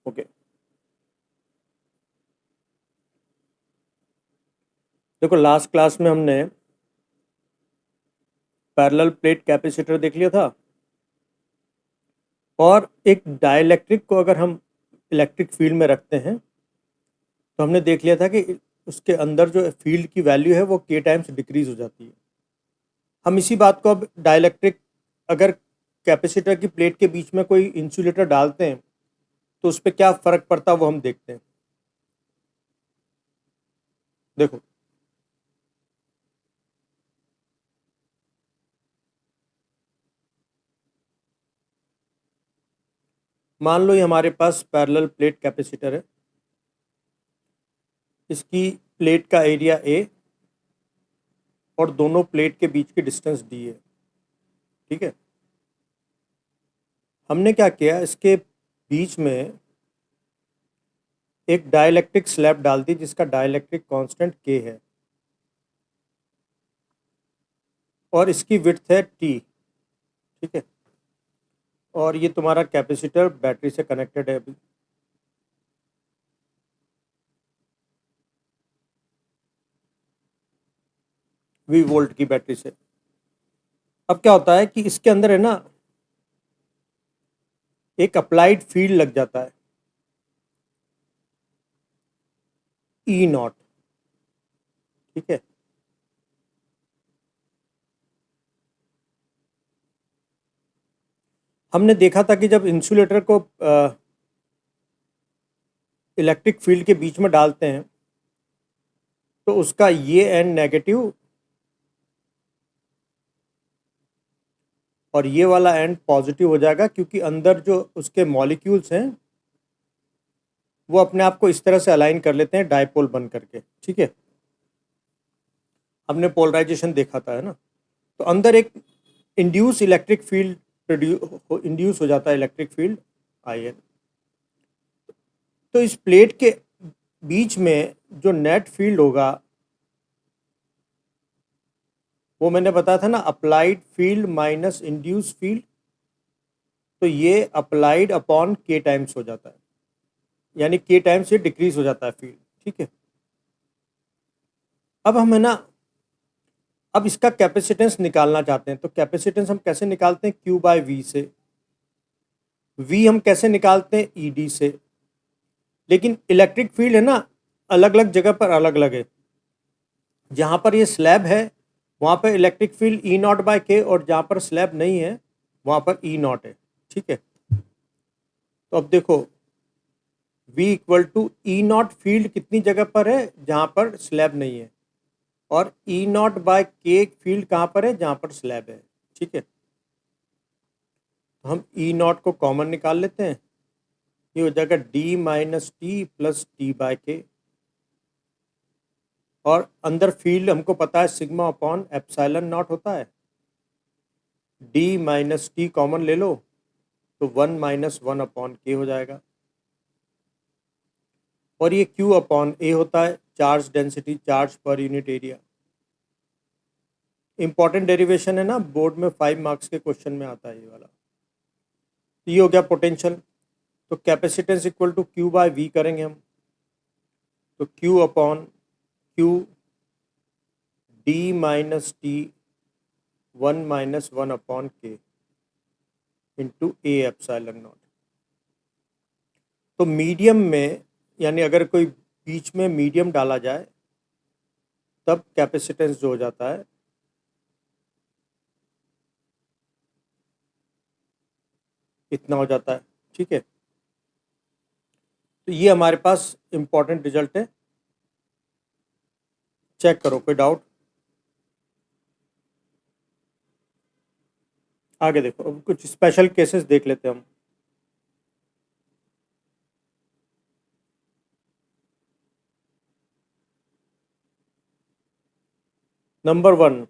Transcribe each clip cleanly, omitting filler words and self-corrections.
Okay, देखो last class में हमने पैरेलल प्लेट कैपेसिटर देख लिया था। और एक डाइलेक्ट्रिक को अगर हम इलेक्ट्रिक फील्ड में रखते हैं तो हमने देख लिया था कि उसके अंदर जो फील्ड की वैल्यू है वो के टाइम्स डिक्रीज हो जाती है। हम इसी बात को अब डाइलेक्ट्रिक, अगर कैपेसिटर की प्लेट के बीच में कोई इंसुलेटर डालते हैं तो उस पर क्या फर्क पड़ता है वो हम देखते हैं। देखो, मान लो ये हमारे पास पैरेलल प्लेट कैपेसिटर है। इसकी प्लेट का एरिया ए और दोनों प्लेट के बीच की डिस्टेंस डी है। ठीक है, हमने क्या किया, इसके बीच में एक डाइलेक्ट्रिक स्लैब डाल दी जिसका डाइलेक्ट्रिक कांस्टेंट के है और इसकी विड्थ है टी। ठीक है, और ये तुम्हारा कैपेसिटर बैटरी से कनेक्टेड है अभी। वी वोल्ट की बैटरी से। अब क्या होता है कि इसके अंदर है ना एक अप्लाइड फील्ड लग जाता है, ई नॉट। ठीक है, हमने देखा था कि जब इंसुलेटर को इलेक्ट्रिक फील्ड के बीच में डालते हैं तो उसका ये एंड नेगेटिव और ये वाला एंड पॉजिटिव हो जाएगा, क्योंकि अंदर जो उसके मॉलिक्यूल्स हैं वो अपने आप को इस तरह से अलाइन कर लेते हैं डायपोल बन करके। ठीक है, हमने पोलराइजेशन देखा था, है ना। तो अंदर एक इंड्यूस इलेक्ट्रिक फील्ड इंड्यूस हो जाता है, इलेक्ट्रिक फील्ड आई एन। तो इस प्लेट के बीच में जो नेट फील्ड होगा वो मैंने बताया था ना, applied field minus induce field. तो ये अप्लाइड अपॉन के टाइम्स हो जाता है, यानी के टाइम्स ये डिक्रीज हो जाता है फील्ड। ठीक है, अब हम है ना, अब इसका कैपेसिटेंस निकालना चाहते हैं। तो कैपेसिटेंस हम कैसे निकालते हैं, क्यू बाय वी से। वी हम कैसे निकालते हैं, ई डी से। लेकिन इलेक्ट्रिक फील्ड है ना, अलग अलग जगह पर अलग अलग है। जहाँ पर ये स्लैब है वहाँ पर electric field E nought by K, और जहाँ पर स्लैब नहीं है वहाँ पर ई नॉट है। ठीक है, तो अब देखो V equal to E nought field कितनी जगह पर है, जहाँ पर स्लैब नहीं है, और ई नॉट बाय के फील्ड कहाँ पर है, जहाँ पर स्लैब है। ठीक है, तो हम ई नॉट को कॉमन निकाल लेते हैं। ये हो जाएगा D minus T plus T by K, और अंदर फील्ड हमको पता है सिग्मा अपॉन एप्सिलॉन नॉट होता है। डी माइनस टी कॉमन ले लो तो 1 - 1 अपॉन के हो जाएगा, और ये क्यू अपॉन ए होता है, charge density, charge per unit area. Important derivation है ना, बोर्ड में 5 मार्क्स के क्वेश्चन में आता है ये वाला। तो ये हो गया पोटेंशियल। तो capacitance equal to Q by V करेंगे हम। तो Q upon Q D minus T 1 - 1 upon K into A epsilon nought. तो मीडियम में, यानी अगर कोई बीच में मीडियम डाला जाए तब कैपेसिटेंस जो हो जाता है इतना हो जाता है। ठीक है, तो ये हमारे पास इंपॉर्टेंट रिजल्ट है। चेक करो, कोई डाउट। आगे देखो, अब कुछ स्पेशल केसेस देख लेते हैं हम। नंबर 1,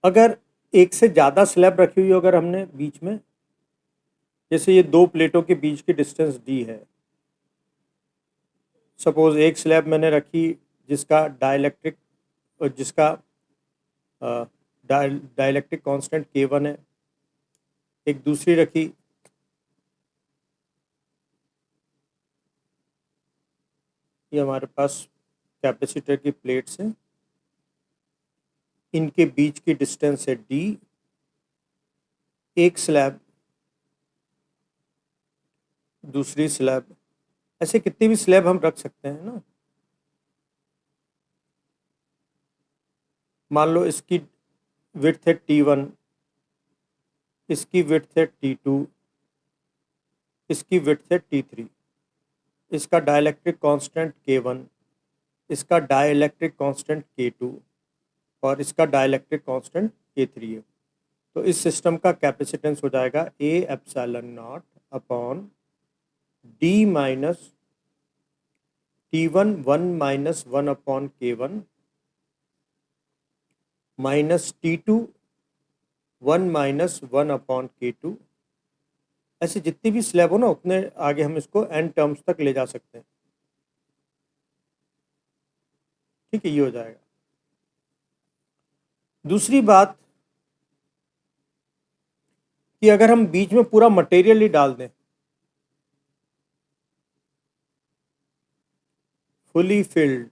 अगर एक से ज़्यादा स्लैब रखी हुई हो अगर हमने बीच में, जैसे ये दो प्लेटों के बीच की डिस्टेंस डी है। सपोज एक स्लैब मैंने रखी जिसका डाइलेक्ट्रिक, जिसका डाइलेक्ट्रिक कांस्टेंट K1 है। एक दूसरी रखी ये हमारे पास कैपेसिटर की प्लेट्स हैं, इनके बीच की डिस्टेंस है d, एक स्लैब, दूसरी स्लैब, ऐसे कितनी भी स्लैब हम रख सकते हैं ना। मान लो इसकी विड्थ है T1, इसकी विड्थ है T2, इसकी विड्थ है T3, इसका डाइलेक्ट्रिक कांस्टेंट K1, इसका डाइलेक्ट्रिक कांस्टेंट K2 और इसका डाइलेक्ट्रिक कांस्टेंट K3 है। तो इस सिस्टम का कैपेसिटेंस हो जाएगा A epsilon nought upon D minus T1 1 minus 1 upon K1 minus T2 1 minus 1 upon K2। ऐसे जितनी भी स्लैब हो ना उतने आगे हम इसको n टर्म्स तक ले जा सकते हैं। ठीक है, ये हो जाएगा। दूसरी बात कि अगर हम बीच में पूरा मटेरियल ही डाल दें, फुली फिल्ड,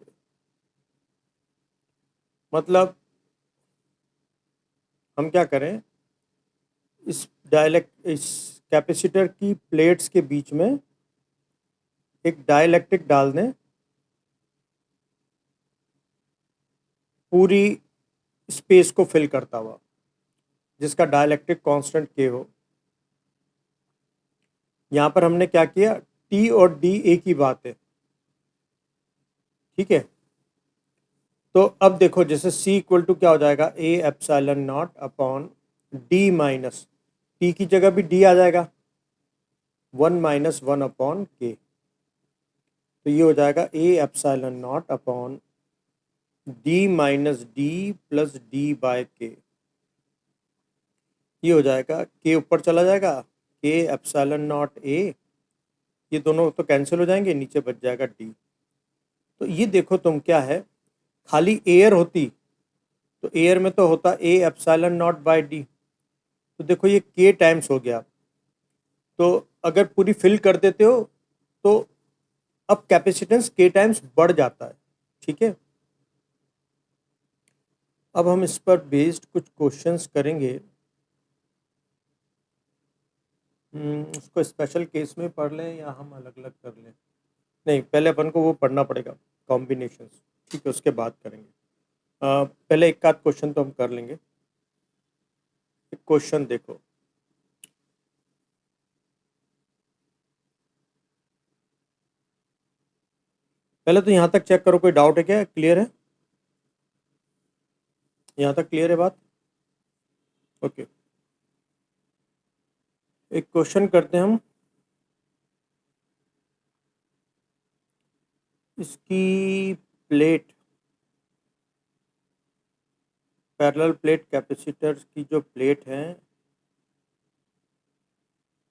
मतलब हम क्या करें, इस कैपेसिटर की प्लेट्स के बीच में एक डाइलेक्ट्रिक डाल दें, पूरी स्पेस को फिल करता हुआ, जिसका डाइलेक्ट्रिक कांस्टेंट K हो। यहां पर हमने क्या किया, T और D एक ही बात है। ठीक है, तो अब देखो जैसे C इक्वल टू क्या हो जाएगा, A epsilon nought upon D minus, T की जगह भी D आ जाएगा, 1 माइनस 1 अपॉन K। तो ये हो जाएगा A epsilon nought upon D minus D plus D by K। ये हो जाएगा, K ऊपर चला जाएगा, K एप्सिलॉन नॉट A, ये दोनों तो कैंसिल हो जाएंगे, नीचे बच जाएगा D। तो ये देखो तुम क्या है, खाली एयर होती तो एयर में तो होता A epsilon naught by D, तो देखो ये K टाइम्स हो गया। तो अगर पूरी फिल कर देते हो तो अब कैपेसिटेंस K टाइम्स बढ़ जाता है। ठीक है, अब हम इस पर बेस्ड कुछ क्वेश्चंस करेंगे। उसको स्पेशल केस में पढ़ लें या हम अलग अलग कर लें? नहीं, पहले अपन को वो पढ़ना पड़ेगा, कॉम्बिनेशंस। ठीक है, उसके बाद करेंगे। पहले एक आध क्वेश्चन तो हम कर लेंगे। एक क्वेश्चन देखो, पहले तो यहाँ तक चेक करो, कोई डाउट है क्या, क्लियर है? यहाँ तक क्लियर है बात? ओके, एक क्वेश्चन करते हैं हम। इसकी प्लेट, पैरेलल प्लेट कैपेसिटर की जो प्लेट है,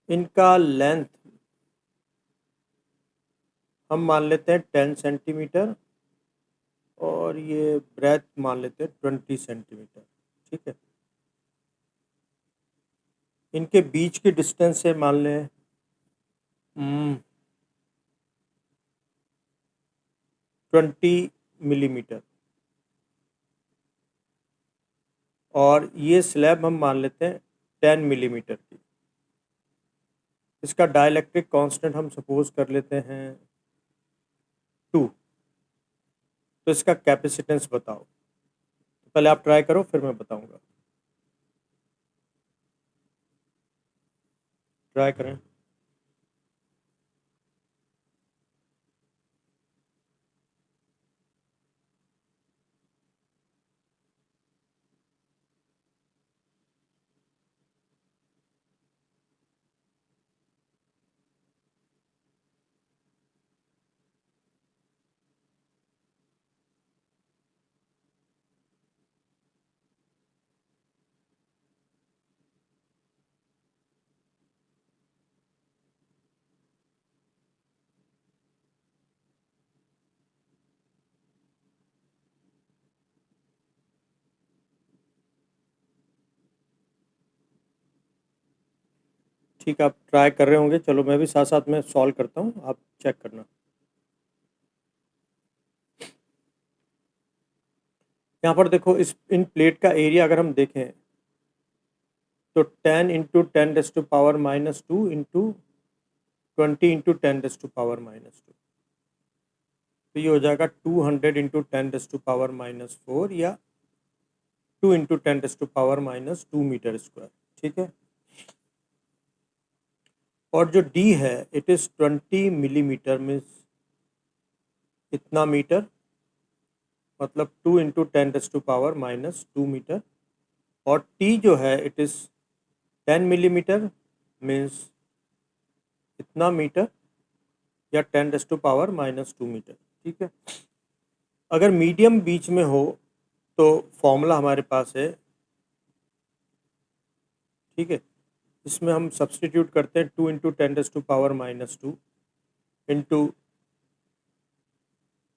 इनका लेंथ हम मान लेते हैं 10 सेंटीमीटर और ये ब्रेथ मान लेते हैं 20 सेंटीमीटर। ठीक है, इनके बीच की डिस्टेंस है मान लें 20 मिलीमीटर, और ये स्लैब हम मान लेते हैं 10 मिलीमीटर की। इसका डाइलेक्ट्रिक कांस्टेंट हम सपोज कर लेते हैं 2। तो इसका कैपेसिटेंस बताओ। तो पहले आप ट्राई करो, फिर मैं बताऊंगा। ट्राई करें। ठीक है, आप ट्राई कर रहे होंगे, चलो मैं भी साथ साथ में सॉल्व करता हूँ, आप चेक करना। यहाँ पर देखो, इस इन प्लेट का एरिया अगर हम देखें तो 10 इंटू 10⁻⁻² इंटू 20 इंटू 10⁻⁻², तो ये हो जाएगा 200 इंटू 10⁻⁻4 या 2 इंटू 10⁻⁻2 मीटर स्क्वायर। ठीक है, और जो डी है इट इज़ 20 मिलीमीटर, मीन्स इतना मीटर, मतलब 2 इंटू 10⁻⁻2 मीटर। और टी जो है इट इज़ 10 मिलीमीटर, मीन्स इतना मीटर या 10⁻⁻2 मीटर। ठीक है, अगर मीडियम बीच में हो तो फॉर्मूला हमारे पास है। ठीक है, इसमें हम सब्सटीट्यूट करते हैं 2 इंटू 10⁻⁻2 इंटू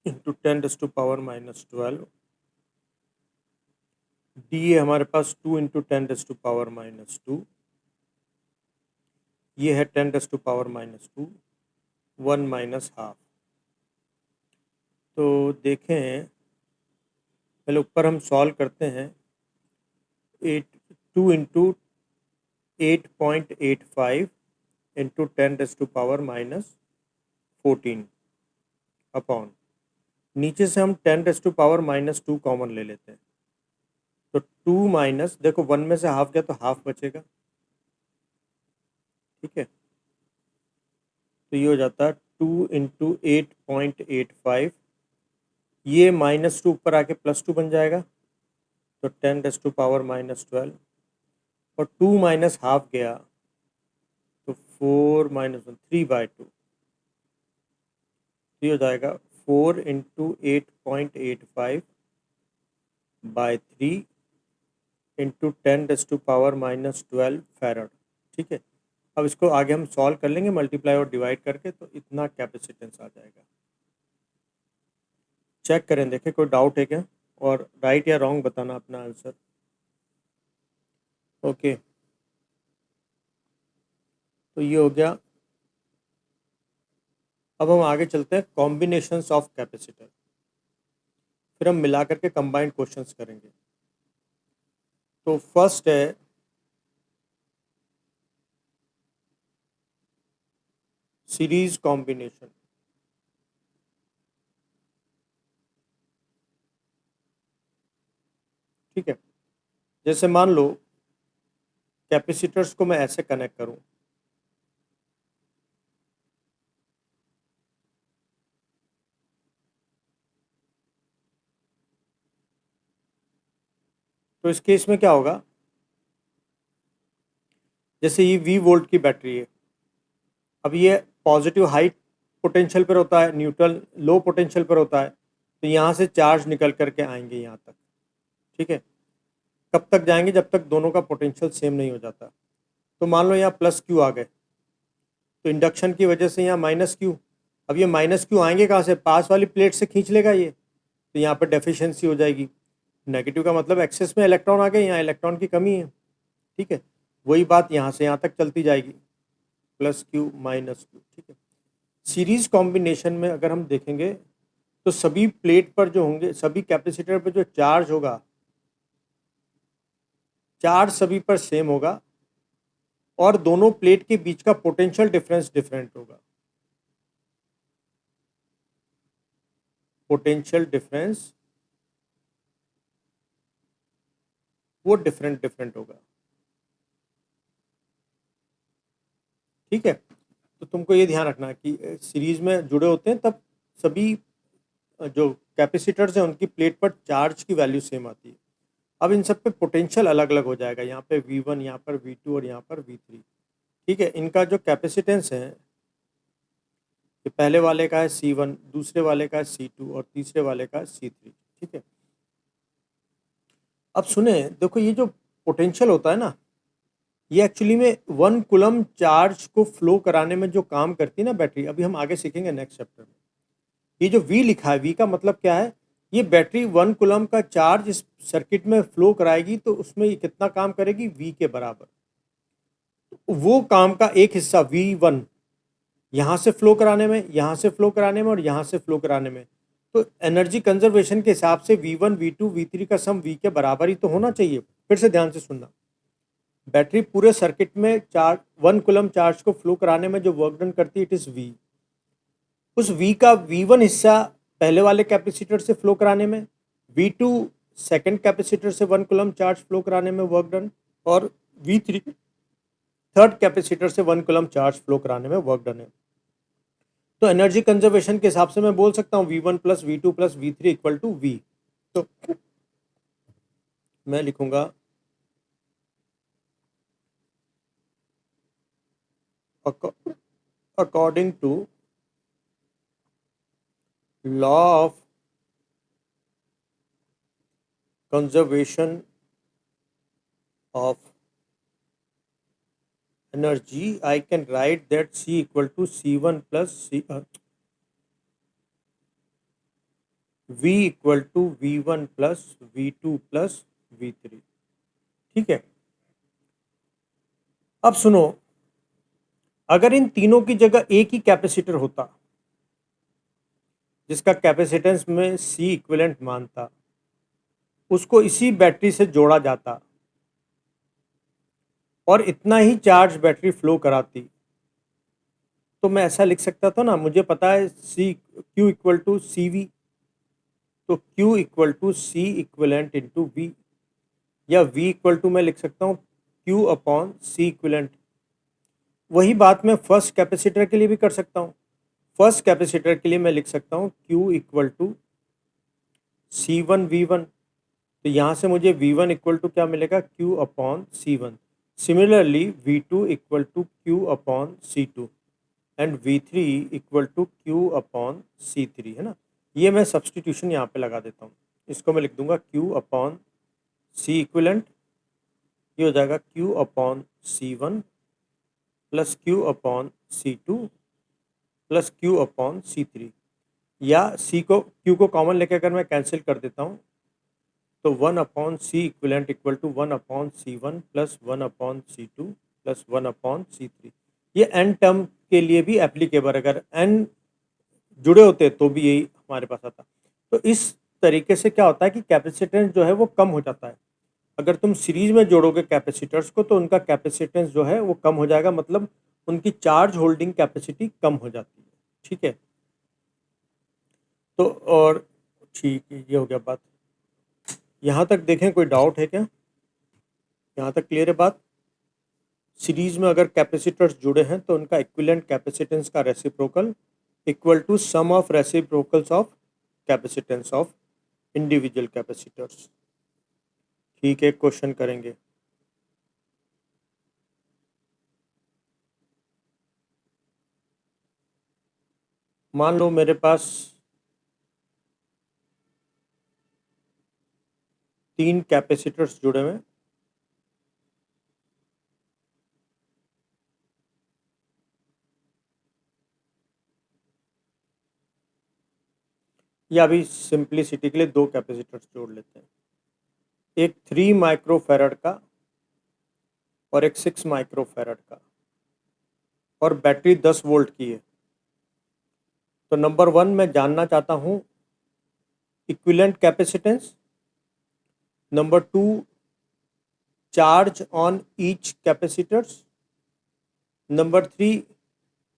10⁻⁻12। डी है हमारे पास 2 इंटू 10⁻⁻2, ये है 10⁻⁻2, 1 माइनस हाफ। तो देखें, पहले ऊपर हम सॉल्व करते हैं। 2 इंटू 8.85 इंटू 10⁻⁻14 अपॉन, नीचे से हम 10⁻⁻2 कॉमन ले लेते हैं, तो 2 माइनस, देखो 1 में से हाफ गया तो हाफ बचेगा। ठीक है, तो ये हो जाता है 2 इंटू 8.85, ये -2 ऊपर आके +2 बन जाएगा, तो 10⁻⁻12, और 2 माइनस हाफ गया तो 4 माइनस 1, 3/2, तो ये हो जाएगा 4 इंटू 8.85 बाय 3 इंटू 10⁻⁻12 फैरड। ठीक है, अब इसको आगे हम सॉल्व कर लेंगे मल्टीप्लाई और डिवाइड करके, तो इतना कैपेसिटेंस आ जाएगा। चेक करें, देखें कोई डाउट है क्या, और राइट या रॉन्ग बताना अपना आंसर। ओके, तो ये हो गया। अब हम आगे चलते हैं कॉम्बिनेशंस ऑफ कैपेसिटर, फिर हम मिला करके कंबाइंड क्वेश्चंस करेंगे। तो फर्स्ट है सीरीज कॉम्बिनेशन। ठीक है, जैसे मान लो कैपेसिटर्स को मैं ऐसे कनेक्ट करूं, तो इस केस में क्या होगा, जैसे ये V वोल्ट की बैटरी है, अब ये पॉजिटिव हाई पोटेंशियल पर होता है, न्यूट्रल लो पोटेंशियल पर होता है, तो यहाँ से चार्ज निकल करके आएंगे यहाँ तक। ठीक है, कब तक जाएंगे, जब तक दोनों का पोटेंशियल सेम नहीं हो जाता। तो मान लो यहाँ +Q आ गए, तो इंडक्शन की वजह से यहाँ -Q, अब ये -Q आएंगे कहाँ से, पास वाली प्लेट से खींच लेगा ये, तो यहाँ पर डेफिशिएंसी हो जाएगी। नेगेटिव का मतलब एक्सेस में इलेक्ट्रॉन आ गए, यहाँ इलेक्ट्रॉन की कमी है। ठीक है, वही बात यहाँ से यहाँ तक चलती जाएगी, +Q -Q। ठीक है, सीरीज कॉम्बिनेशन में अगर हम देखेंगे तो सभी प्लेट पर जो होंगे, सभी कैपेसिटर पर जो चार्ज होगा, चार्ज सभी पर सेम होगा, और दोनों प्लेट के बीच का पोटेंशियल डिफरेंस डिफरेंट होगा। पोटेंशियल डिफरेंस वो डिफरेंट डिफरेंट होगा। ठीक है, तो तुमको ये ध्यान रखना कि सीरीज में जुड़े होते हैं तब सभी जो कैपेसिटर्स हैं उनकी प्लेट पर चार्ज की वैल्यू सेम आती है। अब इन सब पे पोटेंशियल अलग अलग हो जाएगा, यहाँ पे V1, यहाँ पर V2 और यहाँ पर V3। ठीक है, इनका जो कैपेसिटेंस है, ये पहले वाले का है C1, दूसरे वाले का है C2 और तीसरे वाले का है C3। ठीक है, अब सुने, देखो ये जो पोटेंशियल होता है ना, ये एक्चुअली में 1 कूलम चार्ज को फ्लो कराने में जो काम करती है ना बैटरी, अभी हम आगे सीखेंगे नेक्स्ट चैप्टर में। ये जो V लिखा है, V का मतलब क्या है, ये बैटरी 1 कूलम का चार्ज इस सर्किट में फ्लो कराएगी, तो उसमें ये कितना काम करेगी, V के बराबर। वो काम का एक हिस्सा V1 यहाँ से फ्लो कराने में, यहाँ से फ्लो कराने में और यहाँ से फ्लो कराने में, तो एनर्जी कंजर्वेशन के हिसाब से V1 V2 V3 का सम V के बराबर ही तो होना चाहिए। फिर से ध्यान से सुनना, बैटरी पूरे सर्किट में चार्ज 1 कूलम चार्ज को फ्लो कराने में जो वर्क डन करती है इट इज V। उस V का V1 हिस्सा पहले वाले कैपेसिटर से फ्लो कराने में, V2 सेकंड कैपेसिटर से 1 कूलम चार्ज फ्लो कराने में वर्क डन, और V3 थर्ड कैपेसिटर से 1 कूलम चार्ज फ्लो कराने में वर्क डन है। तो एनर्जी कंजर्वेशन के हिसाब से मैं बोल सकता हूँ V1 plus V2 plus V3 equal to V। तो मैं लिखूंगा according to law of conservation of energy, I can write that C equal to C1 plus V equal to V1 plus V2 plus V3। ठीक है, अब सुनो, अगर इन तीनों की जगह एक ही कैपेसिटर होता जिसका कैपेसिटेंस में C इक्विवेलेंट मानता, उसको इसी बैटरी से जोड़ा जाता और इतना ही चार्ज बैटरी फ्लो कराती, तो मैं ऐसा लिख सकता था ना, मुझे पता है C Q equal to C V, तो Q equal to C equivalent into V, या V इक्वल टू मैं लिख सकता हूँ Q अपॉन सी इक्विवेलेंट। वही बात मैं फर्स्ट कैपेसिटर के लिए भी कर सकता हूँ। फर्स्ट कैपेसिटर के लिए मैं लिख सकता हूँ Q equal to C one V one, तो यहाँ से मुझे V1 इक्वल टू क्या मिलेगा, Q upon C one. Similarly V2 equal to Q upon C two and V3 equal to Q upon C three, है ना। ये मैं सब्सटीट्यूशन यहाँ पे लगा देता हूँ, इसको मैं लिख दूंगा Q अपॉन सी इक्विवेलेंट, ये हो जाएगा Q upon C one plus Q upon C two plus Q upon C three, या Q को कॉमन लेकर अगर मैं कैंसिल कर देता हूँ तो 1 upon C equivalent equal to 1 upon C one plus 1 upon C two plus 1 upon C three. ये एन टर्म के लिए भी एप्लीकेबल, अगर एन जुड़े होते तो भी यही हमारे पास आता। तो इस तरीके से क्या होता है कि कैपेसिटेंस जो है वो कम हो जाता है। अगर तुम सीरीज में जोड़ोगे कैपेसिटर्स को तो उनका कैपेसिटेंस जो है वो कम हो जाएगा, मतलब उनकी चार्ज होल्डिंग कैपेसिटी कम हो जाती है। ठीक है, तो और ठीक है, ये हो गया बात। यहाँ तक देखें कोई डाउट है क्या, यहाँ तक क्लियर है बात। सीरीज में अगर कैपेसिटर्स जुड़े हैं तो उनका इक्विवेलेंट कैपेसिटेंस का reciprocal equal to sum of reciprocals of capacitance of individual capacitors. ठीक है, क्वेश्चन करेंगे। मान लो मेरे पास 3 कैपेसिटर्स जुड़े हुए हैं, या अभी सिंप्लिसिटी के लिए 2 कैपेसिटर्स जोड़ लेते हैं, एक 3 माइक्रोफैरड का और एक 6 माइक्रोफैरड का, और बैटरी 10 वोल्ट की है। तो नंबर 1 मैं जानना चाहता हूँ equivalent capacitance, number 2 charge on each capacitors, number 3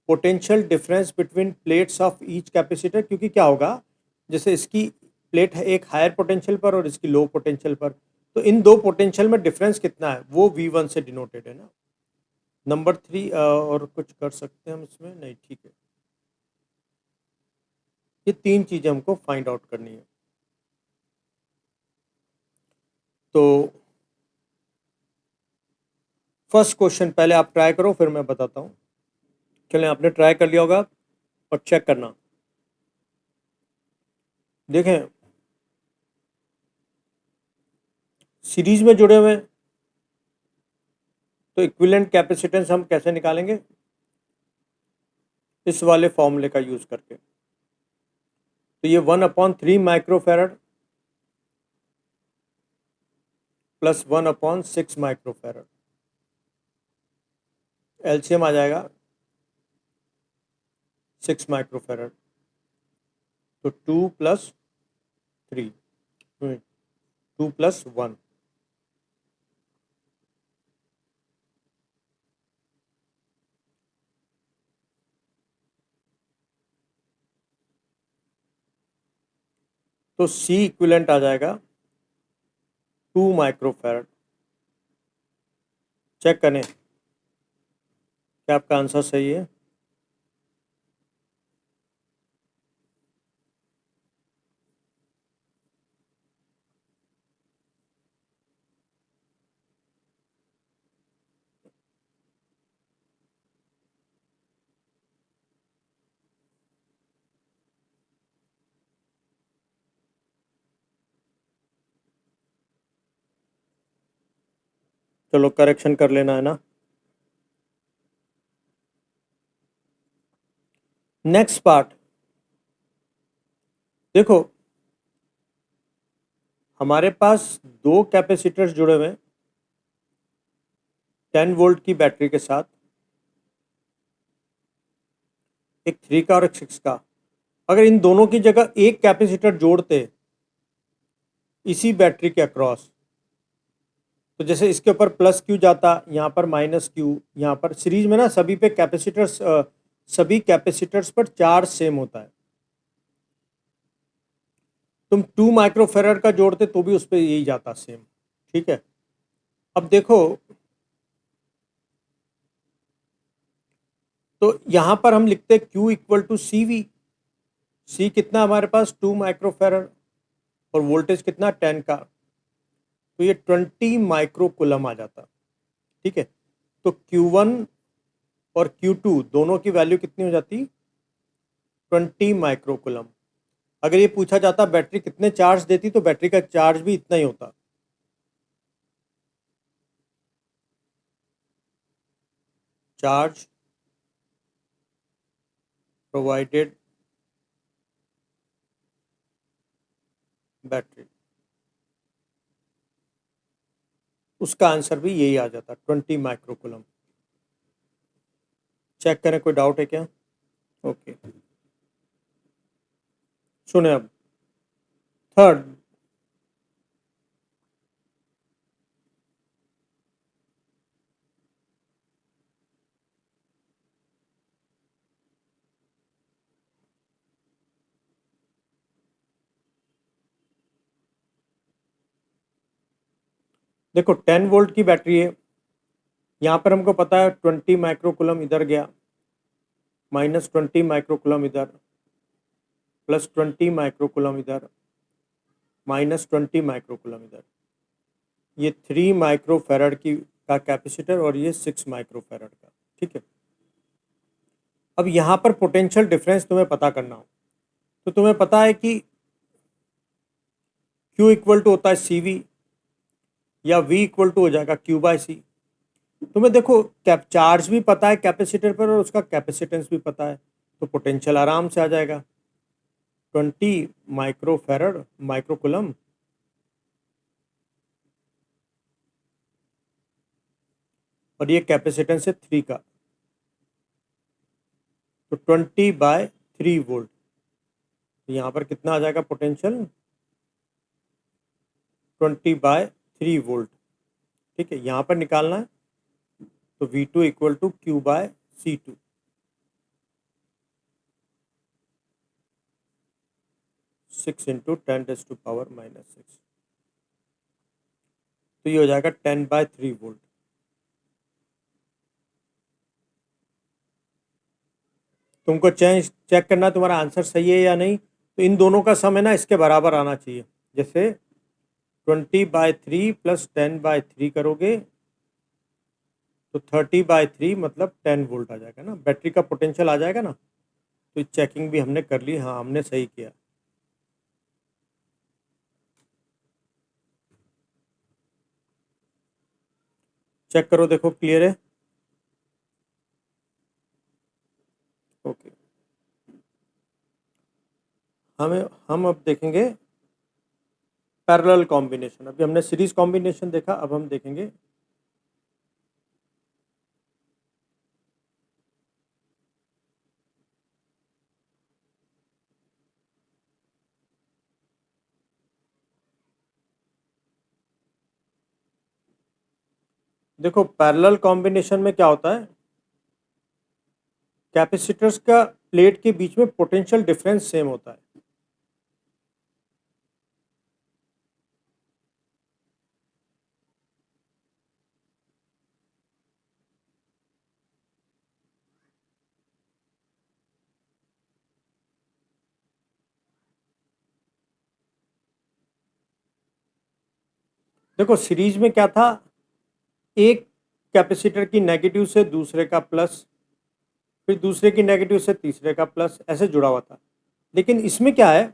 potential difference between plates of each capacitor. क्योंकि क्या होगा, जैसे इसकी प्लेट है एक हायर पोटेंशियल पर और इसकी लो पोटेंशियल पर, तो इन दो पोटेंशियल में डिफरेंस कितना है वो V1 से डिनोटेड है ना। नंबर 3 और कुछ कर सकते हैं हम इसमें, नहीं ठीक है, ये 3 चीज़ें हमको फाइंड आउट करनी है। तो फर्स्ट क्वेश्चन पहले आप ट्राई करो फिर मैं बताता हूँ। चलें, आपने ट्राई कर लिया होगा और चेक करना। देखें, सीरीज में जुड़े हुए हैं तो इक्विवेलेंट कैपेसिटेंस हम कैसे निकालेंगे, इस वाले फॉर्मूले का यूज करके। तो ये 1/3 माइक्रोफैरड प्लस 1/6 माइक्रोफैरड, एलसीएम आ जाएगा 6 माइक्रोफैरड। तो 2+3, 2+1, तो C इक्विवेलेंट आ जाएगा 2 माइक्रोफैरड। चेक करें क्या आपका आंसर सही है। चलो करेक्शन कर लेना है ना। नेक्स्ट पार्ट देखो, हमारे पास दो कैपेसिटर्स जुड़े हुए हैं 10 वोल्ट की बैटरी के साथ, एक 3 का और एक 6 का। अगर इन दोनों की जगह एक कैपेसिटर जोड़ते इसी बैटरी के अक्रॉस, तो जैसे इसके ऊपर प्लस क्यू जाता, यहाँ पर माइनस क्यू, यहाँ पर सीरीज में ना सभी पे कैपेसिटर्स, सभी कैपेसिटर्स पर चार्ज सेम होता है। तुम 2 माइक्रोफेराड का जोड़ते तो भी उस पर यही जाता सेम। ठीक है, अब देखो तो यहां पर हम लिखते Q equal to C V. C कितना हमारे पास 2 माइक्रोफेराड और वोल्टेज कितना 10 का, तो ये 20 माइक्रोकुलम आ जाता। ठीक है, तो Q1 और Q2 दोनों की वैल्यू कितनी हो जाती 20 माइक्रोकुलम। अगर ये पूछा जाता बैटरी कितने चार्ज देती तो बैटरी का चार्ज भी इतना ही होता। चार्ज प्रोवाइडेड बैटरी, उसका आंसर भी यही आ जाता 20 माइक्रोकुलम। चेक करें कोई डाउट है क्या। ओके, सुने अब थर्ड। देखो 10 वोल्ट की बैटरी है, यहाँ पर हमको पता है 20 माइक्रोकुलम इधर गया, -20 माइक्रोकुलम इधर, +20 माइक्रोकुलम इधर, -20 माइक्रोकुलम इधर। ये 3 माइक्रोफेराड की का कैपेसिटर और ये 6 माइक्रोफेराड का। ठीक है, अब यहाँ पर पोटेंशियल डिफरेंस तुम्हें पता करना हो तो तुम्हें पता है कि Q इक्वल टू होता है सी वी, या V इक्वल टू हो जाएगा Q बाय सी। तुम्हें देखो कैप चार्ज भी पता है कैपेसिटर पर और उसका कैपेसिटेंस भी पता है, तो पोटेंशियल आराम से आ जाएगा 20 माइक्रोफेराड माइक्रोकुलम, और ये कैपेसिटेंस है 3 का, तो 20/3 वोल्ट। यहाँ पर कितना आ जाएगा पोटेंशियल 20/3 वोल्ट। ठीक है, यहाँ पर निकालना है तो V2 equal to Q/C2। 6 into 10⁻⁻⁶, तो ये हो जाएगा 10/3 वोल्ट। तुमको चेक करना तुम्हारा आंसर सही है या नहीं, तो इन दोनों का सम है ना इसके बराबर आना चाहिए। जैसे 20/3 प्लस 10/3 करोगे तो 30/3 मतलब 10 वोल्ट आ जाएगा ना, बैटरी का पोटेंशियल आ जाएगा ना। तो चेकिंग भी हमने कर ली, हाँ हमने सही किया। चेक करो देखो क्लियर है। ओके, हम अब देखेंगे पैरेलल कॉम्बिनेशन। अभी हमने सीरीज कॉम्बिनेशन देखा, अब हम देखेंगे देखो पैरेलल कॉम्बिनेशन में क्या होता है, कैपेसिटर्स का प्लेट के बीच में पोटेंशियल डिफरेंस सेम होता है। देखो सीरीज में क्या था, एक कैपेसिटर की नेगेटिव से दूसरे का प्लस, फिर दूसरे की नेगेटिव से तीसरे का प्लस, ऐसे जुड़ा हुआ था। लेकिन इसमें क्या है,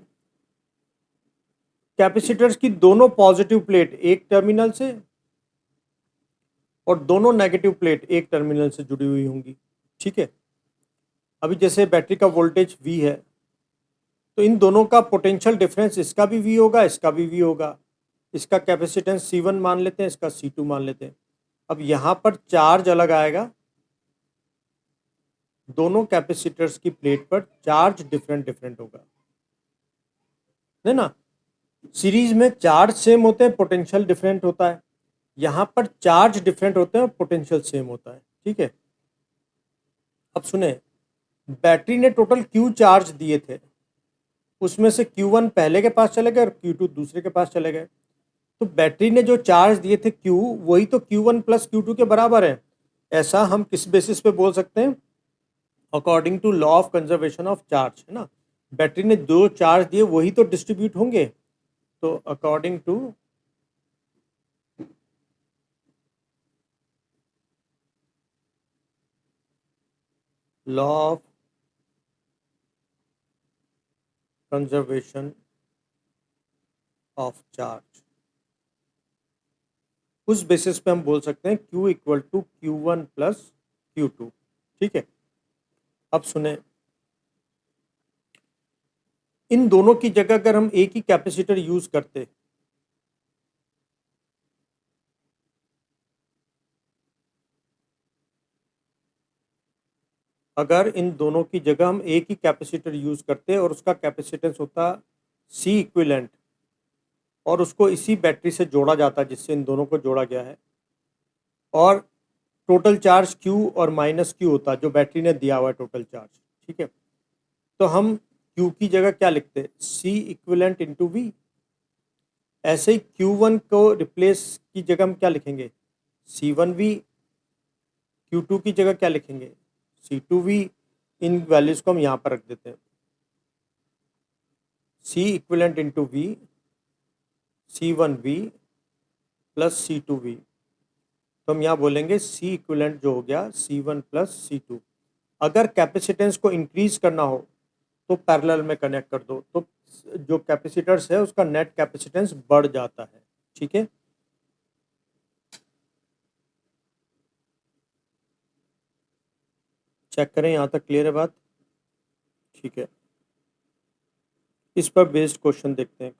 कैपेसिटर्स की दोनों पॉजिटिव प्लेट एक टर्मिनल से और दोनों नेगेटिव प्लेट एक टर्मिनल से जुड़ी हुई होंगी। ठीक है, अभी जैसे बैटरी का वोल्टेज V है, तो इन दोनों का पोटेंशियल डिफरेंस, इसका भी V होगा, इसका भी V होगा। इसका कैपेसिटेंस C1 मान लेते हैं, इसका C2 मान लेते हैं। अब यहाँ पर चार्ज अलग आएगा, दोनों कैपेसिटर्स की प्लेट पर चार्ज डिफरेंट डिफरेंट होगा, है ना। सीरीज में चार्ज सेम होते हैं, पोटेंशियल डिफरेंट होता है। यहाँ पर चार्ज डिफरेंट होते हैं और पोटेंशियल सेम होता है। ठीक है, अब सुने, बैटरी ने टोटल Q चार्ज दिए थे, उसमें से Q1 पहले के पास चले गए और Q2 दूसरे के पास चले गए। तो बैटरी ने जो चार्ज दिए थे Q, वही तो Q1 प्लस Q2 के बराबर है। ऐसा हम किस बेसिस पे बोल सकते हैं, according to law of conservation of charge, है ना। बैटरी ने जो चार्ज दिए वही तो डिस्ट्रीब्यूट होंगे। तो according to law of conservation of charge, उस बेसिस पे हम बोल सकते हैं Q equal to Q1 plus Q2। ठीक है, अब सुने, इन दोनों की जगह अगर हम एक ही कैपेसिटर यूज करते, अगर इन दोनों की जगह हम एक ही कैपेसिटर यूज करते और उसका कैपेसिटेंस होता C इक्विवेलेंट, और उसको इसी बैटरी से जोड़ा जाता जिससे इन दोनों को जोड़ा गया है, और टोटल चार्ज Q और माइनस Q होता जो बैटरी ने दिया हुआ है टोटल चार्ज। ठीक है, तो हम Q की जगह क्या लिखते, C इक्विवेलेंट इंटू V। ऐसे ही Q1 को रिप्लेस की जगह हम क्या लिखेंगे, C1V। Q2 की जगह क्या लिखेंगे, C2V। इन वैल्यूज को हम यहाँ पर रख देते हैं, C equivalent into V, C1V plus C2V। तो हम यहाँ बोलेंगे C इक्विवेलेंट जो हो गया C1 प्लस C2। अगर कैपेसिटेंस को इंक्रीज करना हो तो पैरेलल में कनेक्ट कर दो, तो जो कैपेसिटर्स है उसका नेट कैपेसिटेंस बढ़ जाता है। ठीक है, चेक करें, यहाँ तक क्लियर है बात। ठीक है, इस पर बेस्ड क्वेश्चन देखते हैं।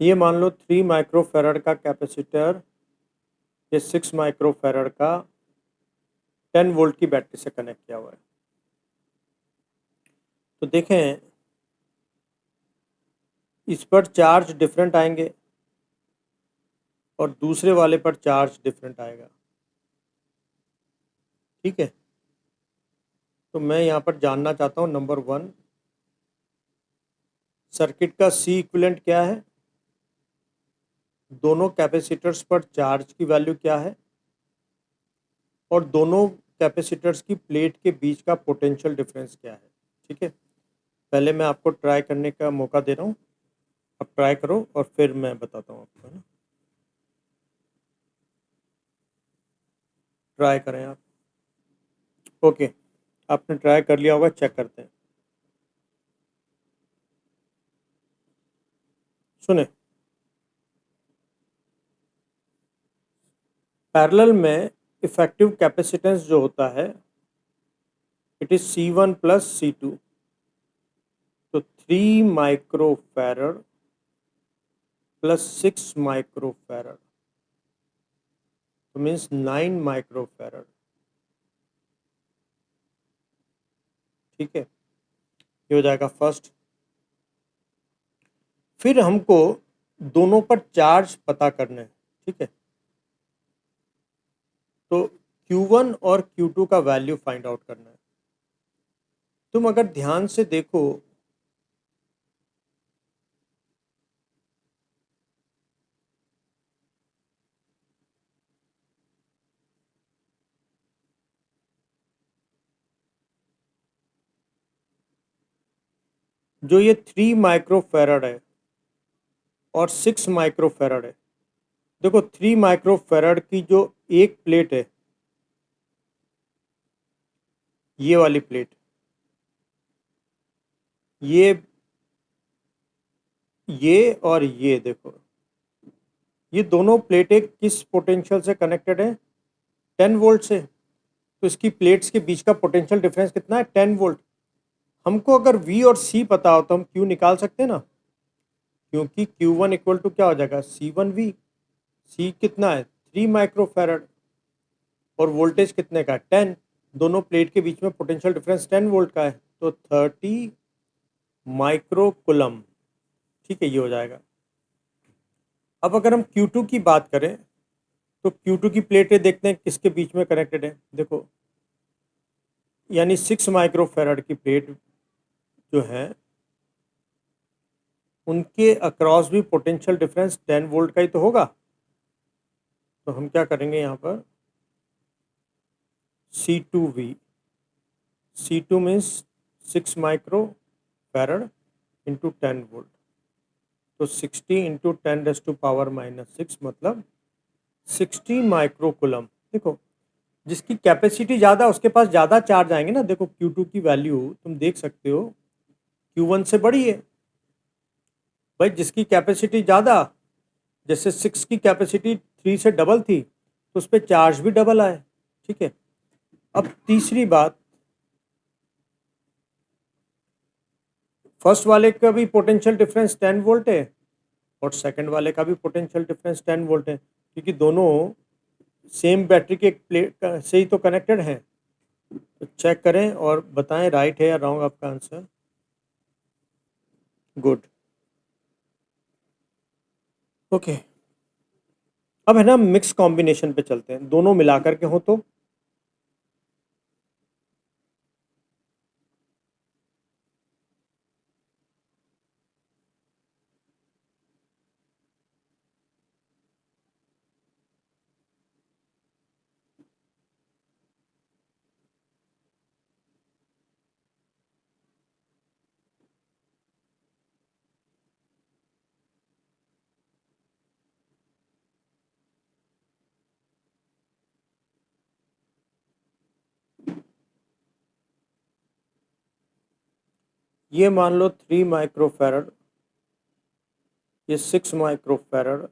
ये मान लो 3 माइक्रोफेरड का कैपेसिटर ये 6 माइक्रोफेरड का 10 वोल्ट की बैटरी से कनेक्ट किया हुआ है। तो देखें, इस पर चार्ज डिफरेंट आएंगे और दूसरे वाले पर चार्ज डिफरेंट आएगा। ठीक है, तो मैं यहाँ पर जानना चाहता हूँ, नंबर 1, सर्किट का C इक्विवेलेंट क्या है, दोनों कैपेसिटर्स पर चार्ज की वैल्यू क्या है, और दोनों कैपेसिटर्स की प्लेट के बीच का पोटेंशियल डिफरेंस क्या है। ठीक है, पहले मैं आपको ट्राई करने का मौका दे रहा हूँ, आप ट्राई करो और फिर मैं बताता हूँ आपको, है ना। ट्राई करें आप। ओके, आपने ट्राई कर लिया होगा, चेक करते हैं। सुने, पैरेलल में इफेक्टिव कैपेसिटेंस जो होता है it is C1 plus C2, तो 3 माइक्रोफैरड प्लस 6 माइक्रोफैरड तो मीन्स 9 माइक्रोफैरड। ठीक है, ये हो जाएगा फर्स्ट। फिर हमको दोनों पर चार्ज पता करना है। ठीक है, तो Q1 और Q2 का वैल्यू फाइंड आउट करना है। तुम अगर ध्यान से देखो जो ये 3 माइक्रोफैरड है और 6 माइक्रोफैरड है, देखो 3 माइक्रोफैरड की जो एक प्लेट है, ये वाली प्लेट, ये और ये देखो, ये दोनों प्लेटें किस पोटेंशियल से कनेक्टेड है? 10 वोल्ट से। तो इसकी प्लेट्स के बीच का पोटेंशियल डिफरेंस कितना है? 10 वोल्ट। हमको अगर V और C पता हो तो हम Q निकाल सकते हैं ना, क्योंकि Q1 इक्वल टू क्या हो जाएगा? C1V। C कितना है? 3 माइक्रोफैरड और वोल्टेज कितने का? 10। दोनों प्लेट के बीच में पोटेंशियल डिफरेंस 10 वोल्ट का है, तो 30 माइक्रो कुलम। ठीक है, ये हो जाएगा। अब अगर हम Q2 की बात करें तो Q2 की प्लेटें देखते हैं किसके बीच में कनेक्टेड है। देखो, यानी 6 माइक्रोफैरड की प्लेट जो है उनके अक्रॉस भी पोटेंशियल डिफरेंस 10 वोल्ट का ही तो होगा। तो हम क्या करेंगे यहाँ पर? C2V, C2 means 6 microfarad into 10 volt, तो 60 इंटू 10⁻⁻⁶ मतलब 60 माइक्रोकुलम। देखो, जिसकी कैपेसिटी ज़्यादा उसके पास ज़्यादा चार्ज आएंगे ना। देखो Q2 की वैल्यू तुम देख सकते हो Q1 से बड़ी है। भाई जिसकी कैपेसिटी ज़्यादा, जैसे 6 की कैपेसिटी 3 से डबल थी तो उस पर चार्ज भी डबल आए। ठीक है, अब तीसरी बात, फर्स्ट वाले का भी पोटेंशियल डिफरेंस 10 वोल्ट है और सेकंड वाले का भी पोटेंशियल डिफरेंस 10 वोल्ट है, क्योंकि दोनों सेम बैटरी के एक प्लेट से ही तो कनेक्टेड हैं। तो चेक करें और बताएं राइट है या रॉन्ग आपका आंसर। Good, okay. अब है ना मिक्स कॉम्बिनेशन पे चलते हैं, दोनों मिलाकर के हो तो। ये मान लो 3 माइक्रोफैरड, ये 6 माइक्रोफैरड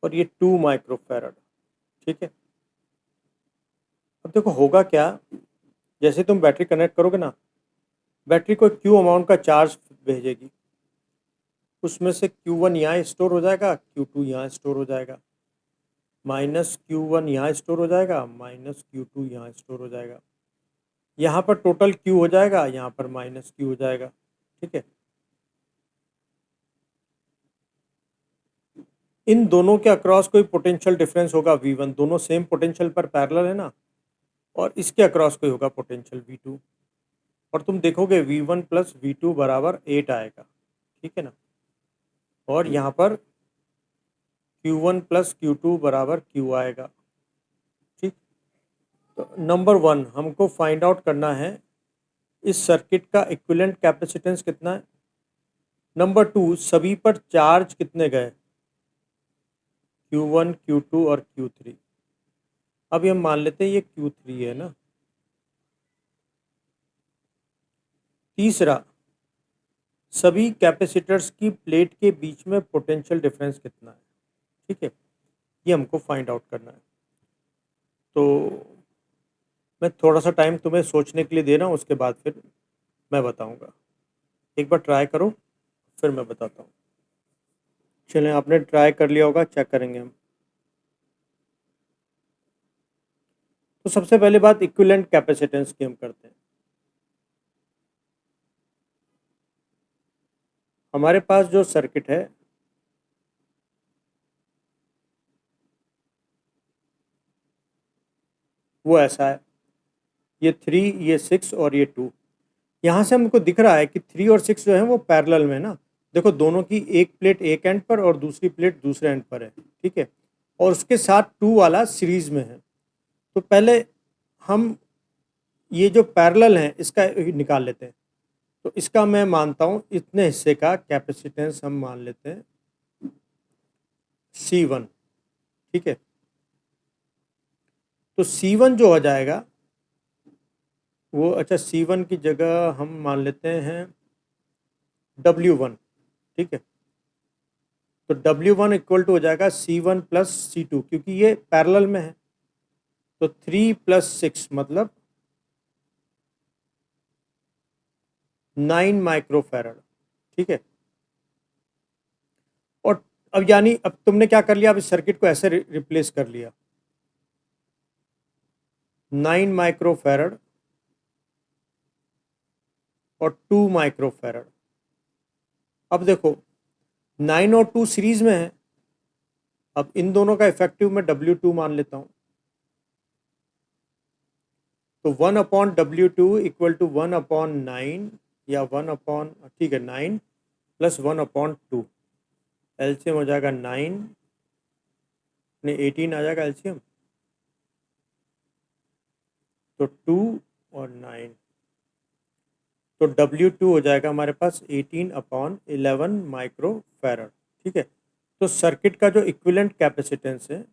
और ये 2 माइक्रोफैरड। ठीक है, अब देखो होगा क्या, जैसे तुम बैटरी कनेक्ट करोगे ना, बैटरी को क्यू अमाउंट का चार्ज भेजेगी, उसमें से Q1 यहाँ स्टोर हो जाएगा, Q2 यहाँ स्टोर हो जाएगा, -Q1 यहाँ स्टोर हो जाएगा, -Q2 यहाँ स्टोर हो जाएगा। यहाँ पर टोटल Q हो जाएगा, यहाँ पर -Q हो जाएगा। ठीक है, इन दोनों के अक्रॉस कोई पोटेंशियल डिफरेंस होगा V1, दोनों सेम पोटेंशियल पर पैरेलल है ना, और इसके अक्रॉस कोई होगा पोटेंशियल V2, और तुम देखोगे V1 प्लस V2 बराबर 8 आएगा। ठीक है ना, और यहाँ पर Q1 प्लस Q2 बराबर Q आएगा। ठीक, तो नंबर 1 हमको फाइंड आउट करना है इस सर्किट का इक्विवेलेंट कैपेसिटेंस कितना है। नंबर 2 सभी पर चार्ज कितने गए? Q1, Q2 और Q3। अब हम मान लेते हैं ये Q3 है ना। तीसरा, सभी कैपेसिटर्स की प्लेट के बीच में पोटेंशियल डिफरेंस कितना है? ठीक है, ये हमको फाइंड आउट करना है। तो मैं थोड़ा सा टाइम तुम्हें सोचने के लिए दे रहा हूँ, उसके बाद फिर मैं बताऊँगा। एक बार ट्राई करो, फिर मैं बताता हूँ। चलें, आपने ट्राई कर लिया होगा, चेक करेंगे हम। तो सबसे पहले बात इक्विवेलेंट कैपेसिटेंस की हम करते हैं। हमारे पास जो सर्किट है वो ऐसा है, ये 3, ये 6 और ये 2। यहाँ से हमको दिख रहा है कि 3 और 6 जो है वो पैरेलल में ना। देखो, दोनों की एक प्लेट एक एंड पर और दूसरी प्लेट दूसरे एंड पर है, ठीक है। और उसके साथ 2 वाला सीरीज में है। तो पहले हम ये जो पैरेलल है इसका निकाल लेते हैं। तो इसका मैं मानता हूँ इतने हिस्से का कैपेसिटेंस हम मान लेते हैं C1, ठीक है। तो C1 जो हो जाएगा वो, अच्छा, C1 की जगह हम मान लेते हैं W1, ठीक है। तो W1 इक्वल टू हो जाएगा C1 प्लस C2, क्योंकि ये पैरेलल में है। तो 3 प्लस 6 मतलब 9 माइक्रोफैरड, ठीक है। और अब यानी अब तुमने क्या कर लिया, अब इस सर्किट को ऐसे रिप्लेस कर लिया, 9 माइक्रोफैरड और 2 माइक्रोफैरड। अब देखो, 9 और 2 सीरीज में है। अब इन दोनों का इफेक्टिव मैं W2 मान लेता हूँ। तो 1/W2 इक्वल टू 1/9 या 1, ठीक है, 9 प्लस 1/2। एलसीएम हो जाएगा 9 ने 18 आ जाएगा एलसीएम। तो 2 और 9, तो W2 हो जाएगा हमारे पास 18/11 माइक्रोफैरड, ठीक है। तो सर्किट का जो इक्विवेलेंट कैपेसिटेंस है